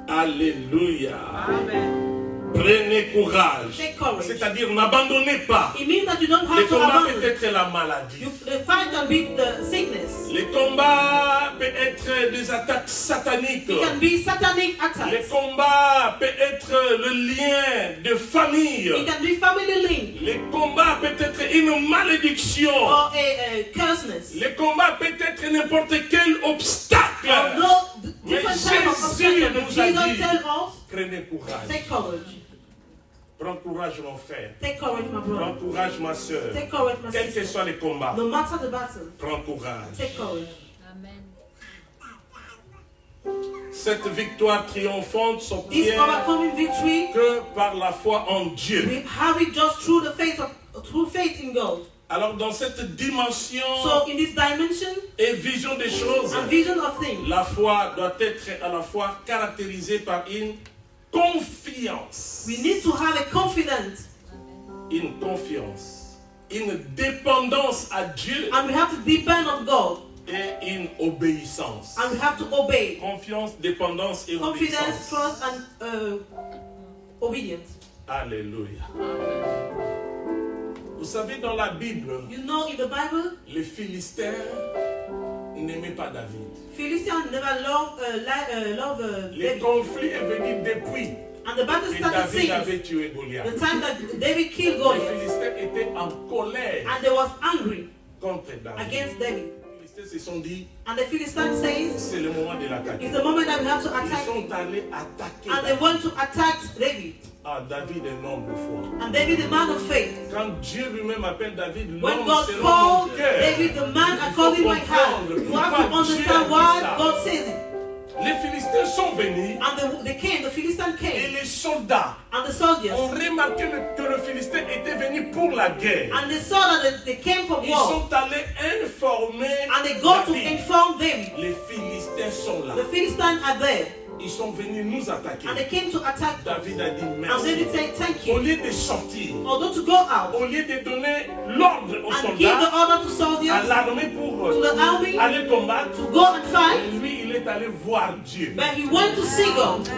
Alléluia. Prenez courage. Take courage. C'est-à-dire n'abandonnez pas. It means that you don't Le have to combat peut abandon. être la maladie. The fight can be the sickness. Le combat peut être des attaques sataniques. It can be satanic Le attacks. combat peut être le lien de famille. It can be family link Le combat peut être une malédiction. or a curseness. Le combat peut être n'importe quel obstacle. Or no different type of Jésus obstacle. But nous a Jesus dit, tell us, prenez courage. take courage. Prends courage mon frère. Take courage, my Prends brother. courage ma soeur. Take courage, my Quels que sister. soient les combats, No matter the battle, prends courage. take courage. Amen. Cette victoire triomphante This s'obtient overcoming victory, que par la foi en Dieu. we have it just through faith in God. Alors dans cette dimension So in this dimension et vision des choses, and vision of things, la foi doit être à la fois caractérisée par une confiance. we need to have a confidence Une confiance. Une dépendance à Dieu and we have to depend on God et une obéissance. and we have to obey. Confiance, dépendance et Confidence, obéissance. trust and obedience. Alléluia. Vous savez, dans la Bible, You know, in the Bible, les Philistins n'aimaient pas David. Philistines never loved Les David. conflits est venu depuis And the battle que started David since avait tué Goliath. the time that David killed Les Goliath. Philistins étaient en colère And they was angry contre David. against David. Les Philistins se sont dit, And the Philistines says, c'est le moment de l'attaquer. it's the moment that we have to Ils attack sont him. allés attaquer And they David. want to attack David. Ah, David est l'homme de foi. And David, the man of faith. Quand Dieu lui-même appelle David When l'homme God selon called mon cœur, David the man according to my heart, you have to understand why God says it. les Philistins sont venus And they came, the Philistines et came, les soldats and the soldiers, ont remarqué que le Philistin était venu pour la guerre. and they saw that they came from Ils war, sont allés informer and they go to David. inform them. Les Philistins sont là. The Philistines are there, Ils sont venus nous attaquer. and they came to attack them. David a dit And merci. David said, thank Au you. lieu de sortir, Although to go out au lieu de donner l'ordre aux and give the soldats, order to à soldiers, l'armée pour to the army, aller combattre, to go and fight, lui, il est allé voir Dieu. but he went to see God.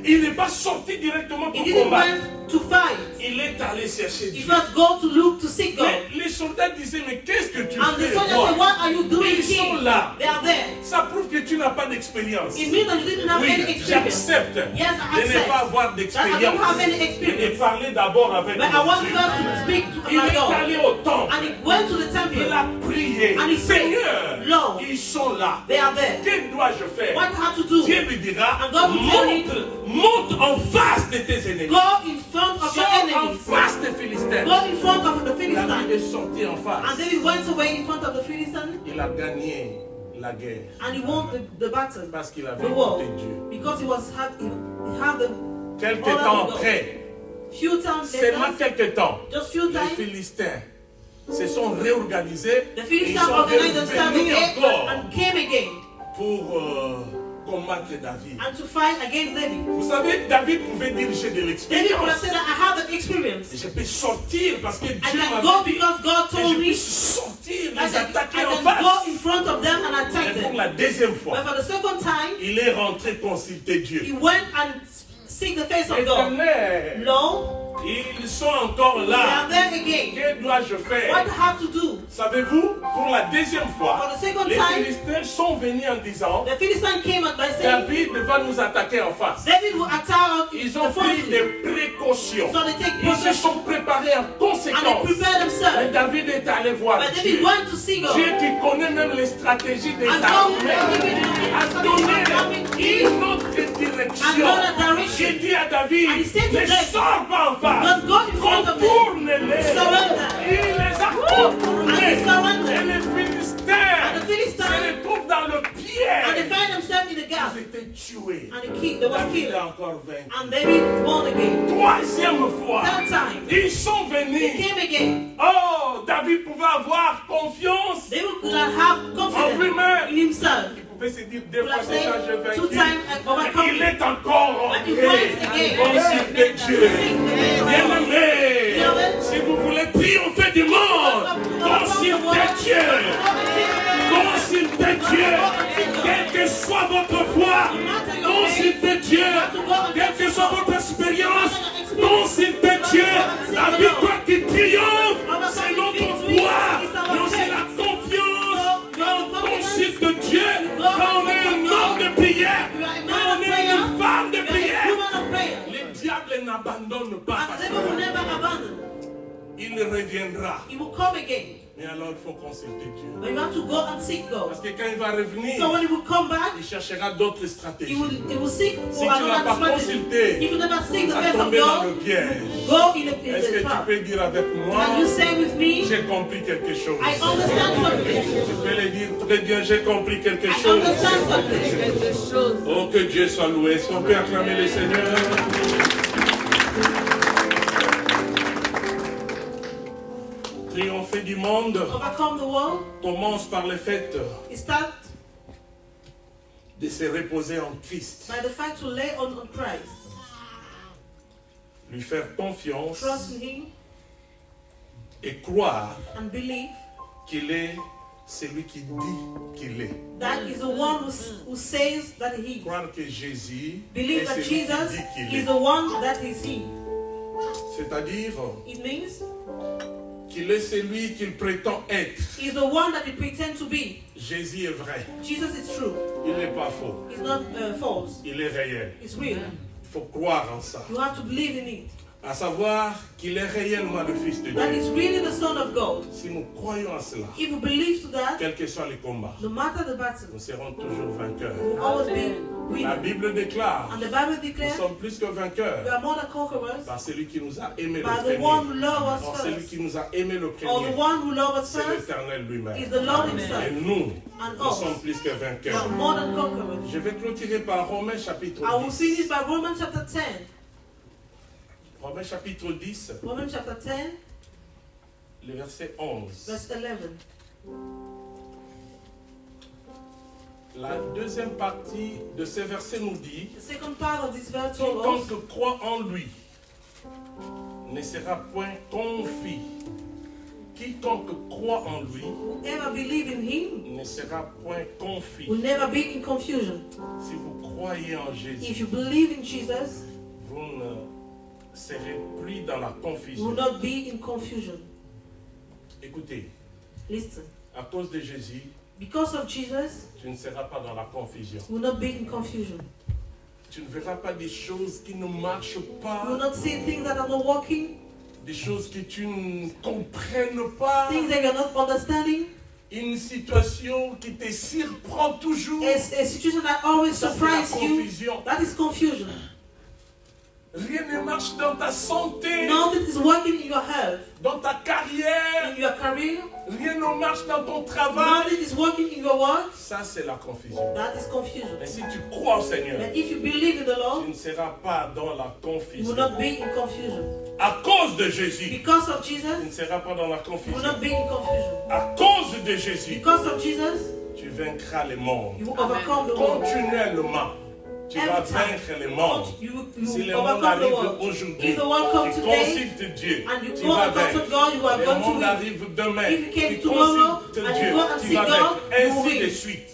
Il n'est pas sorti directement He pour didn't combattre. went to fight. Il est allé chercher He Dieu. first go to look to seek God. Mais les soldats disaient, mais qu'est-ce que tu And the fais, soldiers toi? said, what are you doing Ils sont here? là. They are there. Ça prouve que tu n'as pas d'expérience. It means that you didn't have any Oui, experience. j'accepte Yes, I de ne accept. pas avoir That I d'expérience. don't have any Et de experience. parler d'abord avec But I want Dieu. first to speak to Il my est God. allé au temple. And he went to the Il temple. a prié. And he prayed, Seigneur, Lord, ils sont là. they are there. Que dois-je faire? What I have to do? Dieu lui dira, And God will tell him, monte en face de tes ennemis. Go in front of your Sors en enemies. face des Philistins. Go in front of the David Philistines. est sorti en And face. David went away in front of the Philistines. Il a gagné la guerre And he won the battle. parce qu'il avait The war. écouté Dieu. Because he had the Quelque order temps of God. après, Few times seulement later, quelque temps, just few les times, Philistins se sont réorganisés the et ils Philistines sont organized themselves revenus again encore and came again pour combattre David. and to fight against David. Vous savez, David pouvait dire j'ai de David would have l'expérience. said that I have the experience. Je peux sortir parce que I Dieu can go m'a dit because God que je told me puisse sortir, I les attaquer can en go face. in front of them and attack Et pour them. la deuxième fois, But for the second time, il est rentré consulter Dieu. he went and seek the face of God. Éternel, No, ils sont encore they là. are there again. Que dois-je What faire? I have to do? Savez-vous, pour la deuxième fois, For the second les time, Philistins sont venus en disant the Philistines came out by saying, David va nous attaquer en face. David will attack Ils the ont pris forces. des précautions. So they take Ils se possession sont préparés en and conséquence. they prepare Et themselves. David est allé voir But Dieu. David went to see God. Dieu qui connaît même les stratégies des And God armées will a donné une autre direction. Another direction. J'ai dit à David, And he said to ne David, sors pas en face. But go in front of them. Contourne-les. Surrender. Il les a And contournés. he surrendered. Et les And Philistins the Philistines, se retrouvent dans le and they piège. find themselves in the gap. Ils étaient tués. And they was David killed. a encore vaincu. And David won again. Troisième fois, That time, ils sont they venus. came again. Oh, David pouvait avoir confiance They would have en confidence lui-même. in himself. Il pouvait se dire deux Would fois have c'est quand said, j'ai 2 vaincu. times I Il overcome. est encore But he rentré went again. en consulter Dieu. Bien-aimé, si vous voulez triompher du monde, consultez Dieu. Consultez Dieu. Quelle que soit votre foi, consultez Dieu. Quelle que soit votre expérience, consultez Dieu. La victoire qui triomphe, c'est notre foi, mais aussi la confiance. Quand on consulte Dieu, quand on est un homme de prière, quand on est une femme de prière, le diable n'abandonne pas. And the devil will never abandon. Il reviendra. He will come again. Mais alors il faut consulter Dieu. But you have to go and seek God. Parce que quand il va revenir, So when he will come back, il cherchera d'autres he stratégies. will seek Si for tu n'as pas another strategy. consulté, If you never seek the tu vas face of tomber dans le God, piège. go in Est-ce que the tu trap. peux dire avec moi, Can you say with me, j'ai compris quelque chose? I understand something. Tu peux le dire très bien, j'ai compris quelque I chose. understand something. Oh, que Dieu soit loué. Est-ce qu'on peut acclamer le Seigneur? Triompher du monde Overcome the world. commence par le fait It starts de se reposer en Christ, by the fact to lay on Christ. lui faire confiance Trust in him et croire and believe qu'il est celui qui dit qu'il est. that is the one who says that he is. Croire que Jésus Believe est that celui qui Jesus dit qu'il is est. the one that is he. C'est-à-dire It means qu'il est celui qu'il prétend être. he's the one that he pretends to be. Jésus est vrai. Jesus is true. Il n'est pas faux. It's not false. Il est réel. It's real. Il faut croire en ça. You have to believe in it. À savoir qu'il est réellement le Fils de That Dieu. is really the Son of God. Si nous croyons à cela, If you believe to that, quels que soient les combats, no matter the battle, nous serons toujours vainqueurs. you will always be La winning. Bible déclare, And the Bible nous declares, sommes plus que we vainqueurs are more than conquerors par celui qui nous a aimés by le the one who premier. loved us Or celui first. qui nous a aimés le Or the premier, one who loved us c'est first l'Éternel is lui-même. the Lord Et himself. nous, And nous sommes us, plus que we are vainqueurs. more than conquerors. Je vais clôturer par Romains chapitre I will 10. finish by Romans chapter 10. Romains chapitre 10, Romans chapter 10, le verset 11. verse 11. La deuxième partie de ce verset nous dit, The second part of this verse told us, quiconque croit en lui ne sera point confus. Quiconque croit en lui whoever believe in him ne sera point confus. will never be in confusion. Si vous croyez en If Jésus, you believe in Jesus, vous ne serez plus dans la you will confusion. not be in confusion. Écoutez, Listen, à cause de Jésus, because of Jesus, tu ne seras pas dans la confusion. you will not be in confusion. Tu ne verras pas des choses qui ne marchent You will pas, not see things that are not working, des choses que tu ne comprennes pas, things that you are not understanding, une situation qui te surprend toujours. a situation that always Ça, c'est la surprises you. confusion. That is confusion. Rien ne marche dans ta santé, Nothing is working in your health, dans ta carrière. in your career. Rien ne marche dans ton travail. Nothing is working in your work. Ça, c'est la confusion. That is confusion. Mais si tu crois au Seigneur, But if you believe in the tu Lord, ne seras pas dans la you will confusion. not be in confusion. À cause de Jésus, Because of tu ne Jesus, seras pas dans la you will confusion. not be in confusion. À cause de Jésus, Because of Jesus, tu vaincras le monde. you will overcome the world. Continuellement, tu vas vaincre le monde. You Si will le monde overcome the arrive world. aujourd'hui, If the world comes tu today, consultes Dieu, and you tu go vas and consult vaincre. God, you are Le going to monde win. arrive demain, If you came tu tomorrow, consultes and you Dieu, go and tu see vas God, vaincre. you will Ainsi win. de suite.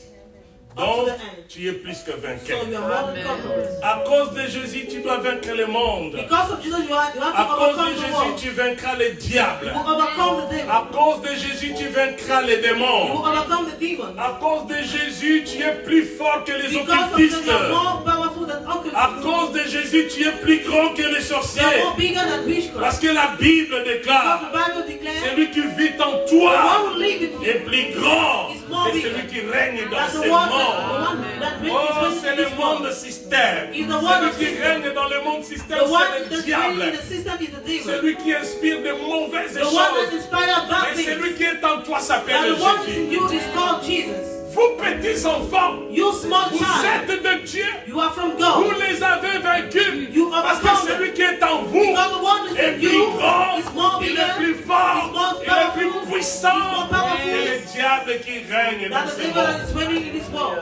Up to Donc, the end. tu es plus que So vainqueur. you are more than conquerors. À cause de Jésus, tu dois vaincre le monde. Because of Jesus, you have to À cause de overcome the Jésus, world. tu vaincras le diable. You will overcome the devil. À cause de Jésus, tu vaincras les You will démons. overcome the demons. À cause de Jésus, tu es plus fort que les Because of occultistes. Jesus, you are more powerful than occultists. À cause de Jésus, tu es plus grand que les You are sorciers. more bigger than witchcraft. Parce que la Bible Because the déclare, Bible declares, celui qui vit en the toi one who lives in you est plus grand is more que bigger celui qui règne dans than ce the one monde. that Oh, reigns c'est in le this monde world. système. Is the one Celui of qui system. règne dans le monde système, The one c'est le that's diable. reigning in the system is the devil. Celui qui inspire de mauvaises The one that choses. inspires bad Mais things. celui qui est en toi And s'appelle the one in Jésus. you is called Jesus. Vous petits enfants, You small vous child, êtes de Dieu. you are from Vous God. les avez vaincus. You Parce que overcome them. celui qui est en vous Because the one est is in plus you grand, is more il bigger est plus fort, is more il est plus powerful, puissant is more powerful que le diable qui règne dans than the ce devil that monde. is reigning in this world.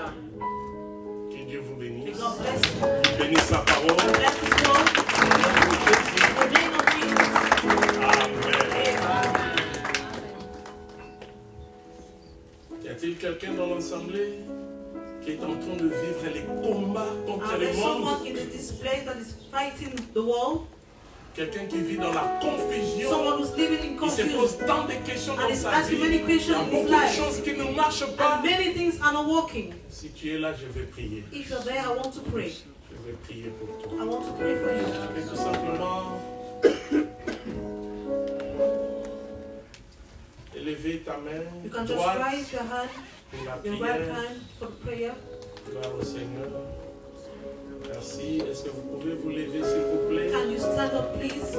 Que Dieu vous May bénisse. God bless you. Qu'il bénisse sa parole. Bless this world. In the name of Jesus. Amen. Amen. Y a-t-il quelqu'un dans l'assemblée qui est en train de vivre les combats contre Are le there monde? someone in this place that is fighting the world? Quelqu'un qui vit dans la confusion? Someone who's living in Il se confusion. pose tant de questions And dans is sa asking vie. many Il y questions a in his beaucoup de life. choses qui ne marchent pas. And many things are not working. Si tu es là, je vais prier. If you're there, I want to pray. Je vais prier pour toi. I want to pray for you. Et tout simplement, élever ta main can just droite raise your hand, pour la your right prière. hand for prayer. Gloire au Seigneur. Merci. Est-ce que vous pouvez vous lever, s'il vous plaît? Can you stand up, please?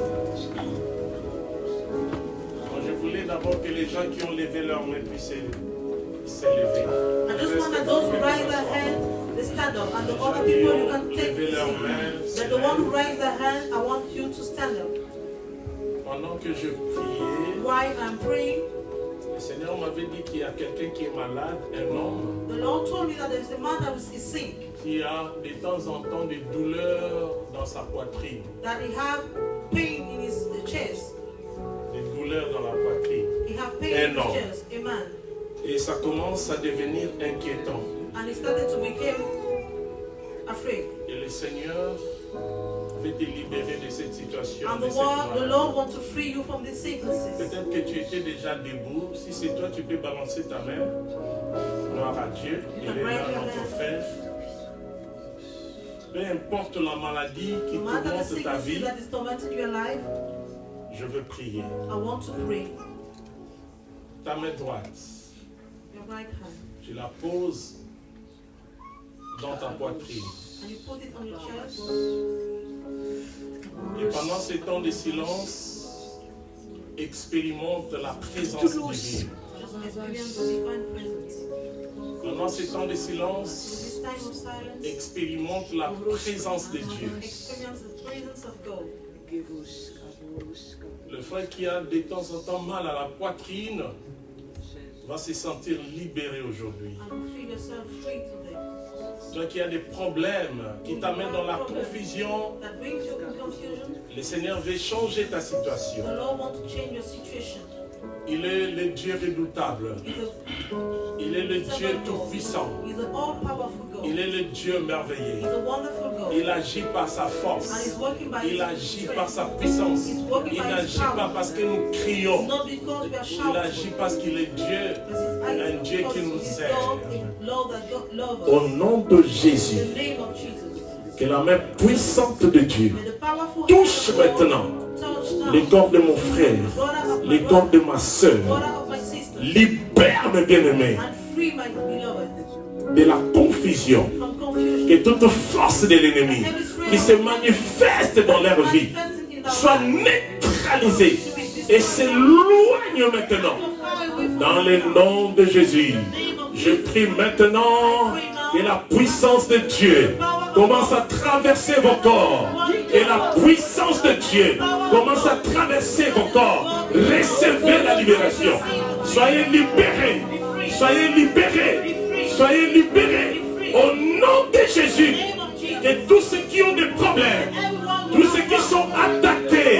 Moi, je voulais d'abord que les gens qui ont levé leurs mains puissent s'élever. I just want that those who raise their hand, they stand up. And the other people, you can take Lever the leurs seat. mains. But the one who raised their hand, I want you to stand up. Pendant que je priais, While I'm praying, le Seigneur m'avait dit qu'il y a quelqu'un qui est malade, un homme, the Lord told me that there's a man that is sick, qui a de temps en temps des douleurs dans sa poitrine. that he have pain in his chest. Des douleurs dans la poitrine. He have pain in his Énorme. chest. Amen. Et ça commence à devenir inquiétant. And he started to become afraid. Et le Seigneur veut te libérer de cette situation. And De the cette Lord maladie. wants to free you from these sicknesses. Peut-être que tu étais déjà debout. Si c'est toi, tu peux balancer ta main. Gloire à Dieu. Il est là, notre frère. Peu importe la maladie qui No matter the tourmente ta sicknesses vie, that is tormenting your life, je veux prier. I want to pray. Ta main droite, Your right hand. tu la poses dans ta poitrine. And you put it on your chest. Et pendant ces temps de silence, expérimente la présence divine. Just experience the divine presence. Pendant ces temps de In silence, this time of silence, expérimente la présence de Dieu. experience the presence of God. Le frère qui a de temps en temps mal à la poitrine va se sentir libéré aujourd'hui. And you feel yourself free today. Toi qui as des problèmes qui t'amènent dans la confusion, That brings you in confusion. le Seigneur veut changer ta situation. The Lord wants to change your situation. Il est le Dieu redoutable. Il est le Dieu tout-puissant. He's an all-powerful God. Il est le Dieu merveilleux. He's a wonderful God. Il agit par sa And force. he's working by Il his agit par strength. sa puissance. Il n'agit pas parce que nous crions. Not because we are Il shouting. agit parce qu'il est Dieu. Un Dieu qui nous aime. Lord that God loves us. Au nom de In Jésus, the name of Jesus. que la main puissante de Dieu May the powerful touche hand of God maintenant touch now. les corps de mon frère, Brother of my les corps brother, de ma soeur. brother of my sister. Libère mes bien-aimés And free my beloved de la confusion. from confusion. Que toute force de l'ennemi qui se manifeste dans leur vie soit neutralisée et s'éloigne maintenant. Dans le nom de Jésus, je prie maintenant que la puissance de Dieu commence à traverser vos corps. Que la puissance de Dieu commence à traverser vos corps. Recevez la libération. Soyez libérés. Soyez libérés. Soyez libérés. Au nom de Jésus. Que tous ceux qui ont des problèmes, tous ceux qui sont attaqués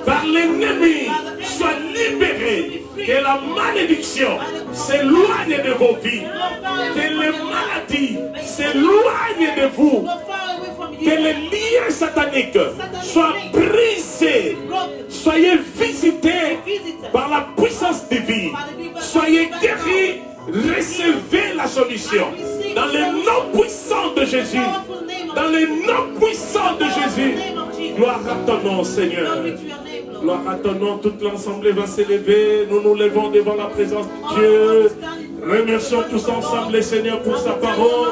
par l'ennemi soient libérés. Que la malédiction s'éloigne de vos vies. Que les maladies s'éloignent de vous. Que les liens sataniques soient brisés. Soyez visités par la puissance divine. Soyez guéris. Recevez la solution. Dans le nom puissant de Jésus. Dans le nom puissant de Jésus. Gloire à ton nom, Seigneur. Gloire à ton nom. Toute l'assemblée va s'élever. Nous nous levons devant la présence de Dieu. Remercions tous ensemble le Seigneur pour sa parole.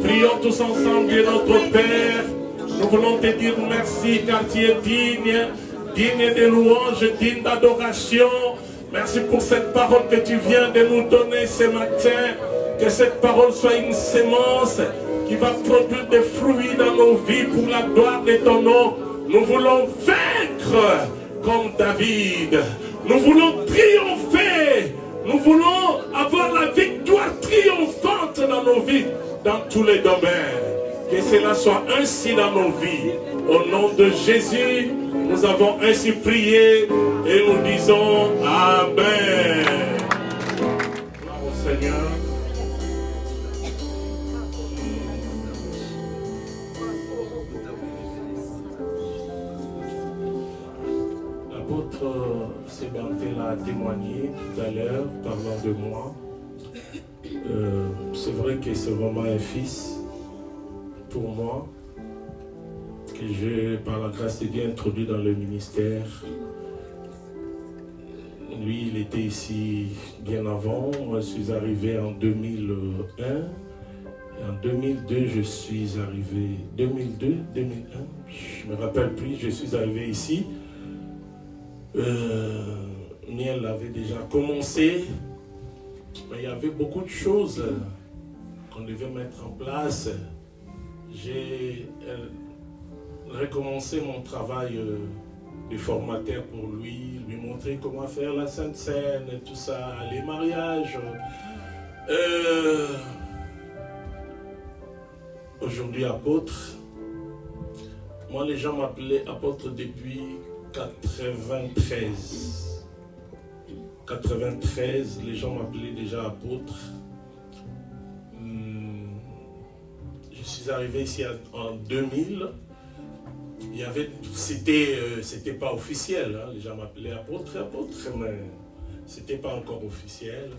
Prions tous ensemble, Dieu notre Père. Nous voulons te dire merci car tu es digne. Digne de louange, digne d'adoration. Merci pour cette parole que tu viens de nous donner ce matin. Que cette parole soit une sémence qui va produire des fruits dans nos vies pour la gloire de ton nom. Nous voulons vaincre comme David. Nous voulons triompher. Nous voulons avoir la victoire triomphante dans nos vies, dans tous les domaines. Que cela soit ainsi dans nos vies. Au nom de Jésus, nous avons ainsi prié et nous disons Amen. Gloire au Seigneur. L'apôtre Sébantel a témoigné tout à l'heure, parlant de moi. C'est vrai que c'est vraiment un fils pour moi, que j'ai, par la grâce de Dieu, introduit dans le ministère. Lui, il était ici bien avant. Moi, je suis arrivé en 2001. Et en 2002, je suis arrivé. 2002, 2001, je ne me rappelle plus, je suis arrivé ici. Miel avait déjà commencé. Mais il y avait beaucoup de choses qu'on devait mettre en place. J'ai recommencé mon travail de formateur pour lui montrer comment faire la Sainte Seine, tout ça, les mariages. Aujourd'hui apôtre. Moi, les gens m'appelaient apôtre depuis 93. 93, les gens m'appelaient déjà apôtre. Je suis arrivé ici en 2000. C'était pas officiel, hein. Les gens m'appelaient apôtre, mais c'était pas encore officiel.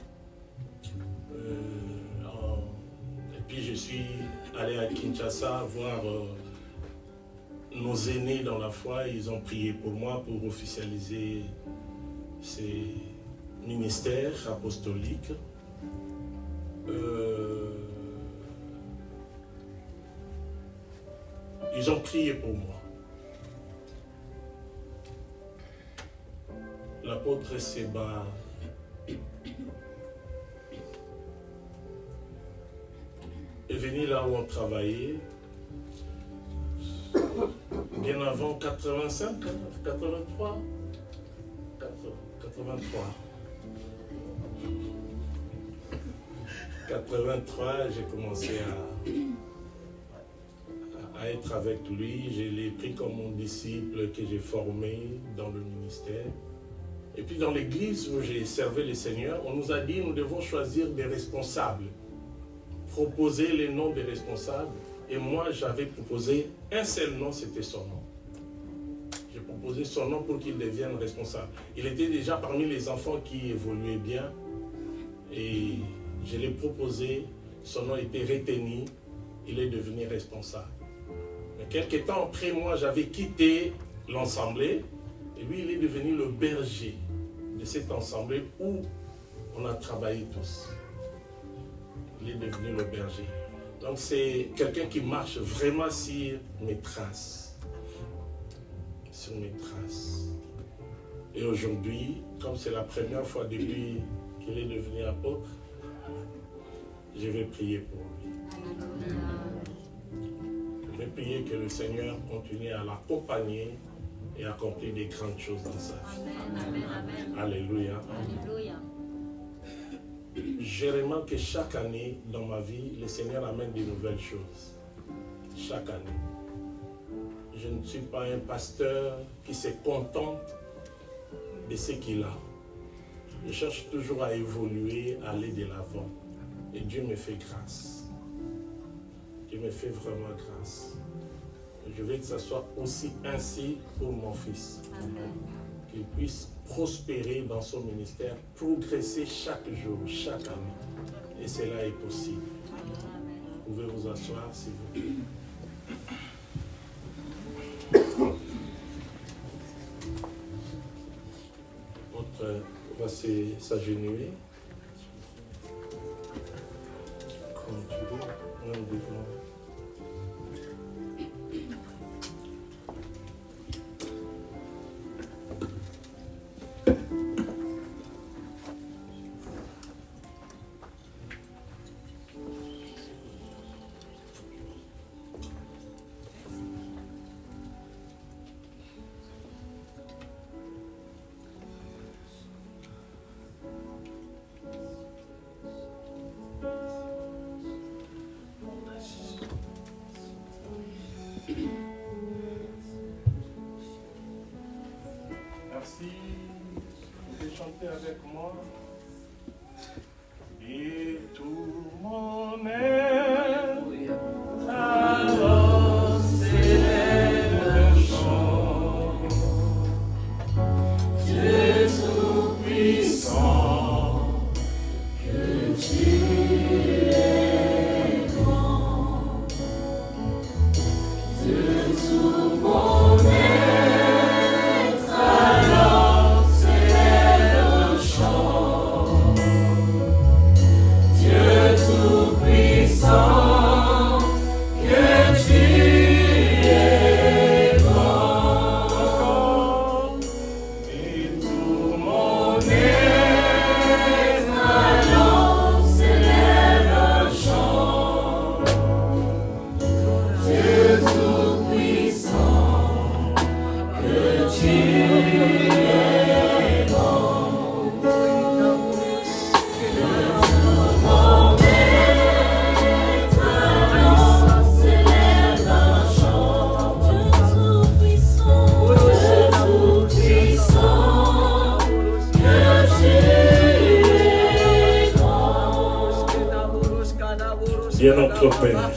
Et puis je suis allé à Kinshasa voir nos aînés dans la foi. Ils ont prié pour moi pour officialiser ces ministères apostoliques. Ils ont prié pour moi. L'apôtre Seba est venu là où on travaillait, bien avant 85, 83, 83, j'ai commencé à être avec lui. Je l'ai pris comme mon disciple que j'ai formé dans le ministère. Et puis dans l'église où j'ai servi le Seigneur, on nous a dit nous devons choisir des responsables, proposer les noms des responsables. Et moi, j'avais proposé un seul nom, c'était son nom. J'ai proposé son nom pour qu'il devienne responsable. Il était déjà parmi les enfants qui évoluaient bien. Et je l'ai proposé, son nom était retenu, il est devenu responsable. Mais quelques temps après moi, j'avais quitté l'assemblée. Et lui, il est devenu le berger de cette assemblée où on a travaillé tous. Il est devenu le berger. Donc c'est quelqu'un qui marche vraiment sur mes traces. Sur mes traces. Et aujourd'hui, comme c'est la première fois depuis qu'il est devenu apôtre, je vais prier pour lui. Je vais prier que le Seigneur continue à l'accompagner et accomplir des grandes choses dans sa vie. Amen, amen. Alléluia. Alléluia. Je remarque que chaque année dans ma vie, le Seigneur amène de nouvelles choses. Chaque année. Je ne suis pas un pasteur qui se contente de ce qu'il a. Je cherche toujours à évoluer, à aller de l'avant. Et Dieu me fait grâce. Dieu me fait vraiment grâce. Je veux que ça soit aussi ainsi pour mon fils. Amen. Qu'il puisse prospérer dans son ministère, progresser chaque jour, chaque année. Et cela est possible. Vous pouvez vous asseoir s'il vous plaît. On va s'agenouiller. Comme tu veux, non, devant. Merci. Vous pouvez chanter avec moi. Et tout mon être, alors s'élève un chant. Dieu tout-puissant, que tu es grand. De tout mon être, alors s'élève un Tu es notre Père.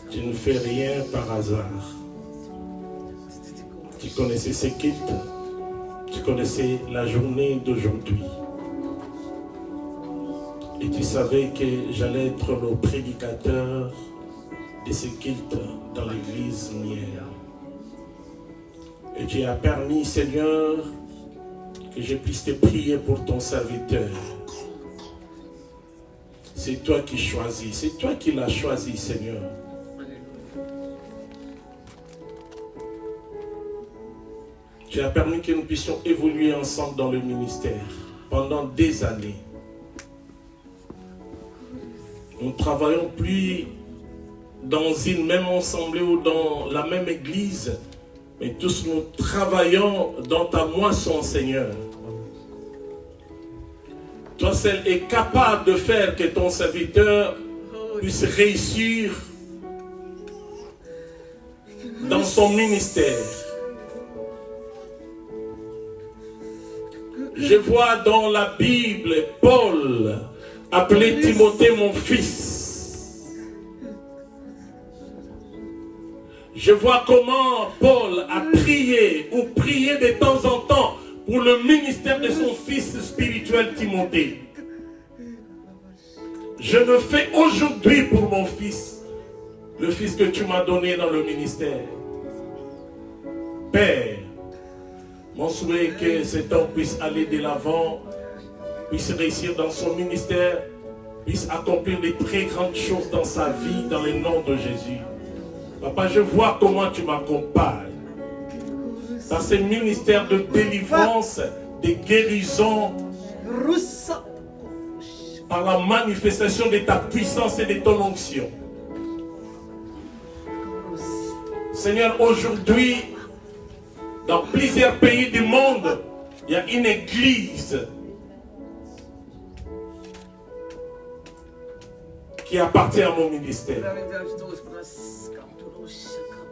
Tu ne fais rien par hasard. Tu connaissais ce culte. Tu connaissais la journée d'aujourd'hui. Et tu savais que j'allais être le prédicateur de ce culte dans l'église mienne. Et tu as permis, Seigneur, que je puisse te prier pour ton serviteur. C'est toi qui choisis, c'est toi qui l'as choisi, Seigneur. Tu as permis que nous puissions évoluer ensemble dans le ministère pendant des années. Nous ne travaillons plus dans une même assemblée ou dans la même église, mais tous nous travaillons dans ta moisson, Seigneur. Toi seul es capable de faire que ton serviteur puisse réussir dans son ministère. Je vois dans la Bible Paul appeler Timothée mon fils. Je vois comment Paul a prié ou prié de temps en temps pour le ministère de son fils spirituel Timothée. Je le fais aujourd'hui pour mon fils, le fils que tu m'as donné dans le ministère. Père, mon souhait est que cet homme puisse aller de l'avant, puisse réussir dans son ministère, puisse accomplir de très grandes choses dans sa vie, dans le nom de Jésus. Papa, je vois comment tu m'accompagnes dans ce ministère de délivrance, de guérison, par la manifestation de ta puissance et de ton onction. Seigneur, aujourd'hui, dans plusieurs pays du monde, il y a une église qui appartient à mon ministère.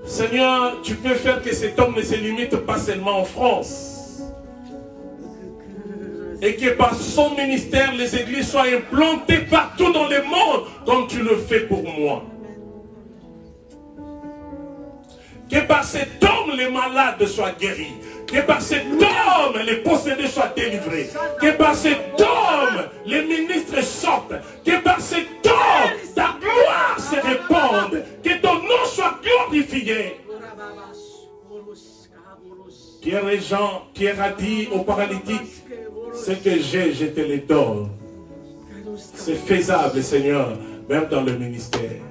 Seigneur, tu peux faire que cet homme ne se limite pas seulement en France. Et que par son ministère, les églises soient implantées partout dans le monde, comme tu le fais pour moi. Que par cet homme, les malades soient guéris. Que par cet homme, les possédés soient délivrés. Que par cet homme, les ministres sortent. Que par cet homme, ta gloire se répande. Que ton nom soit glorifié. Pierre a dit au paralytique, ce que j'ai, je te le donne. C'est faisable, Seigneur, même dans le ministère.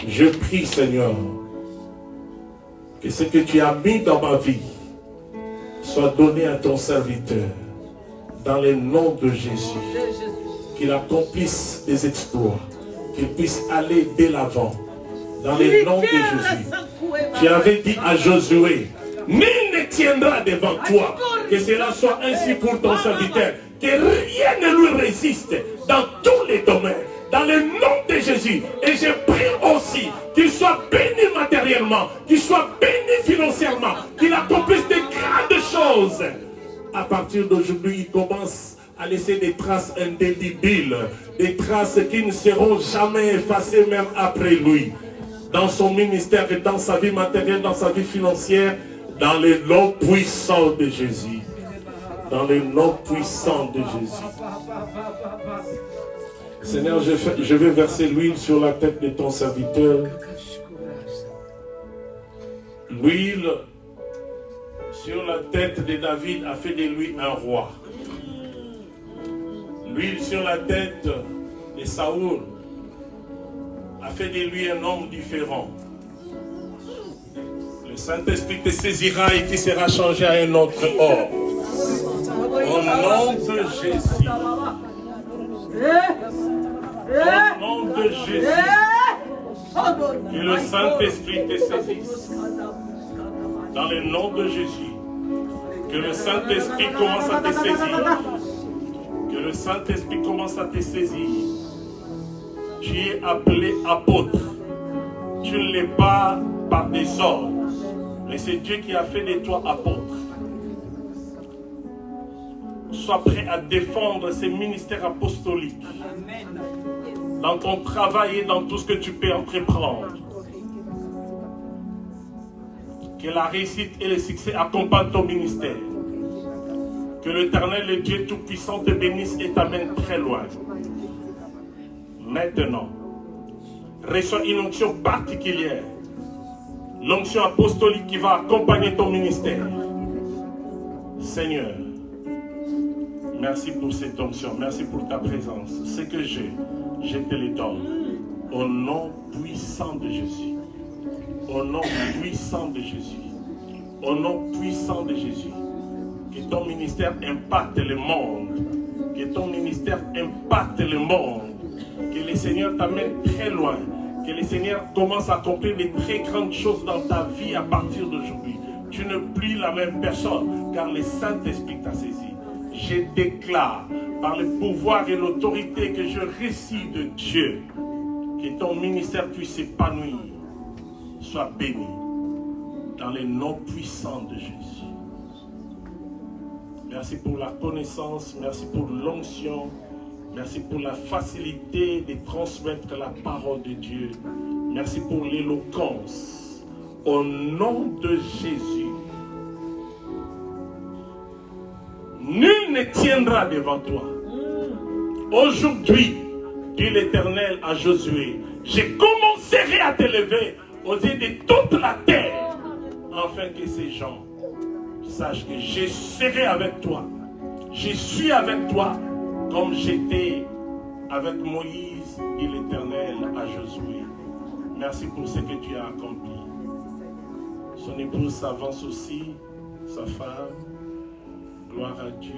Je prie, Seigneur, que ce que tu as mis dans ma vie soit donné à ton serviteur, dans le nom de Jésus. Qu'il accomplisse des exploits, qu'il puisse aller de l'avant, dans le nom de Jésus. Tu avais dit à Josué, nul ne tiendra devant toi, que cela soit ainsi pour ton serviteur, que rien ne lui résiste dans tous les domaines, dans le nom de Jésus. Et je prie aussi qu'il soit béni matériellement, qu'il soit béni financièrement, qu'il accomplisse de grandes choses. À partir d'aujourd'hui, il commence à laisser des traces indélébiles, des traces qui ne seront jamais effacées même après lui, dans son ministère et dans sa vie matérielle, dans sa vie financière, dans le nom puissant de Jésus. Dans le nom puissant de Jésus. Seigneur, je vais verser l'huile sur la tête de ton serviteur. L'huile sur la tête de David a fait de lui un roi. L'huile sur la tête de Saoul a fait de lui un homme différent. Le Saint-Esprit te saisira et tu seras changé à un autre homme. Au nom de Jésus. Au nom de Jésus. Que le Saint-Esprit te saisisse. Dans le nom de Jésus. Que le Saint-Esprit commence à te saisir. Que le Saint-Esprit commence à te saisir. Tu es appelé apôtre. Tu ne l'es pas par des ordres. Mais c'est Dieu qui a fait de toi apôtre. Sois prêt à défendre ces ministères apostoliques. Dans ton travail et dans tout ce que tu peux entreprendre. Que la réussite et le succès accompagnent ton ministère. Que l'Éternel, le Dieu Tout-Puissant, te bénisse et t'amène très loin. Maintenant, reçois une onction particulière. L'onction apostolique qui va accompagner ton ministère. Seigneur, merci pour cette onction. Merci pour ta présence. Ce que j'ai, je te le donne. Au nom puissant de Jésus. Au nom puissant de Jésus. Au nom puissant de Jésus. Que ton ministère impacte le monde. Que ton ministère impacte le monde. Que le Seigneur t'amène très loin. Que le Seigneur commence à accomplir de très grandes choses dans ta vie à partir d'aujourd'hui. Tu n'es plus la même personne, car le Saint-Esprit t'a saisi. Je déclare, par le pouvoir et l'autorité que je reçois de Dieu, que ton ministère puisse s'épanouir. Sois béni dans le nom puissant de Jésus. Merci pour la connaissance, merci pour l'onction, merci pour la facilité de transmettre la parole de Dieu. Merci pour l'éloquence. Au nom de Jésus, nul ne tiendra devant toi. Aujourd'hui, dit l'Éternel à Josué, je commencerai à t'élever aux yeux de toute la terre, afin que ces gens sachent que je serai avec toi. Je suis avec toi, comme j'étais avec Moïse et l'Éternel à Josué. Merci pour ce que tu as accompli. Son épouse s'avance aussi, sa femme. Gloire à Dieu.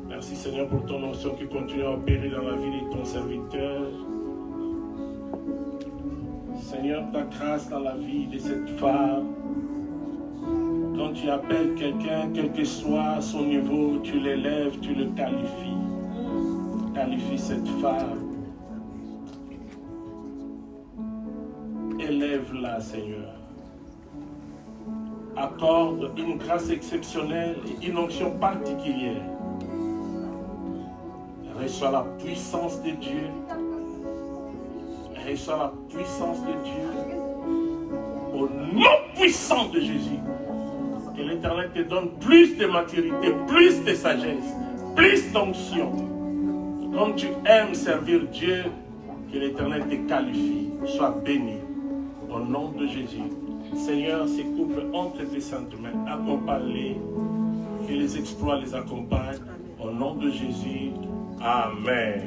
Merci Seigneur pour ton onction qui continue à opérer dans la vie de ton serviteur. Seigneur, ta grâce dans la vie de cette femme. Quand tu appelles quelqu'un, quel que soit son niveau, tu l'élèves, tu le qualifies. Qualifie cette femme. Élève-la, Seigneur. Accorde une grâce exceptionnelle et une onction particulière. Reçois la puissance de Dieu. Reçois la puissance de Dieu. Au nom puissant de Jésus. Que l'Éternel te donne plus de maturité, plus de sagesse, plus d'onction. Comme tu aimes servir Dieu, que l'Éternel te qualifie. Sois béni. Au nom de Jésus. Seigneur, ces couples entre tes saintes mains, accompagne-les, que les exploits les accompagnent. Au nom de Jésus, Amen.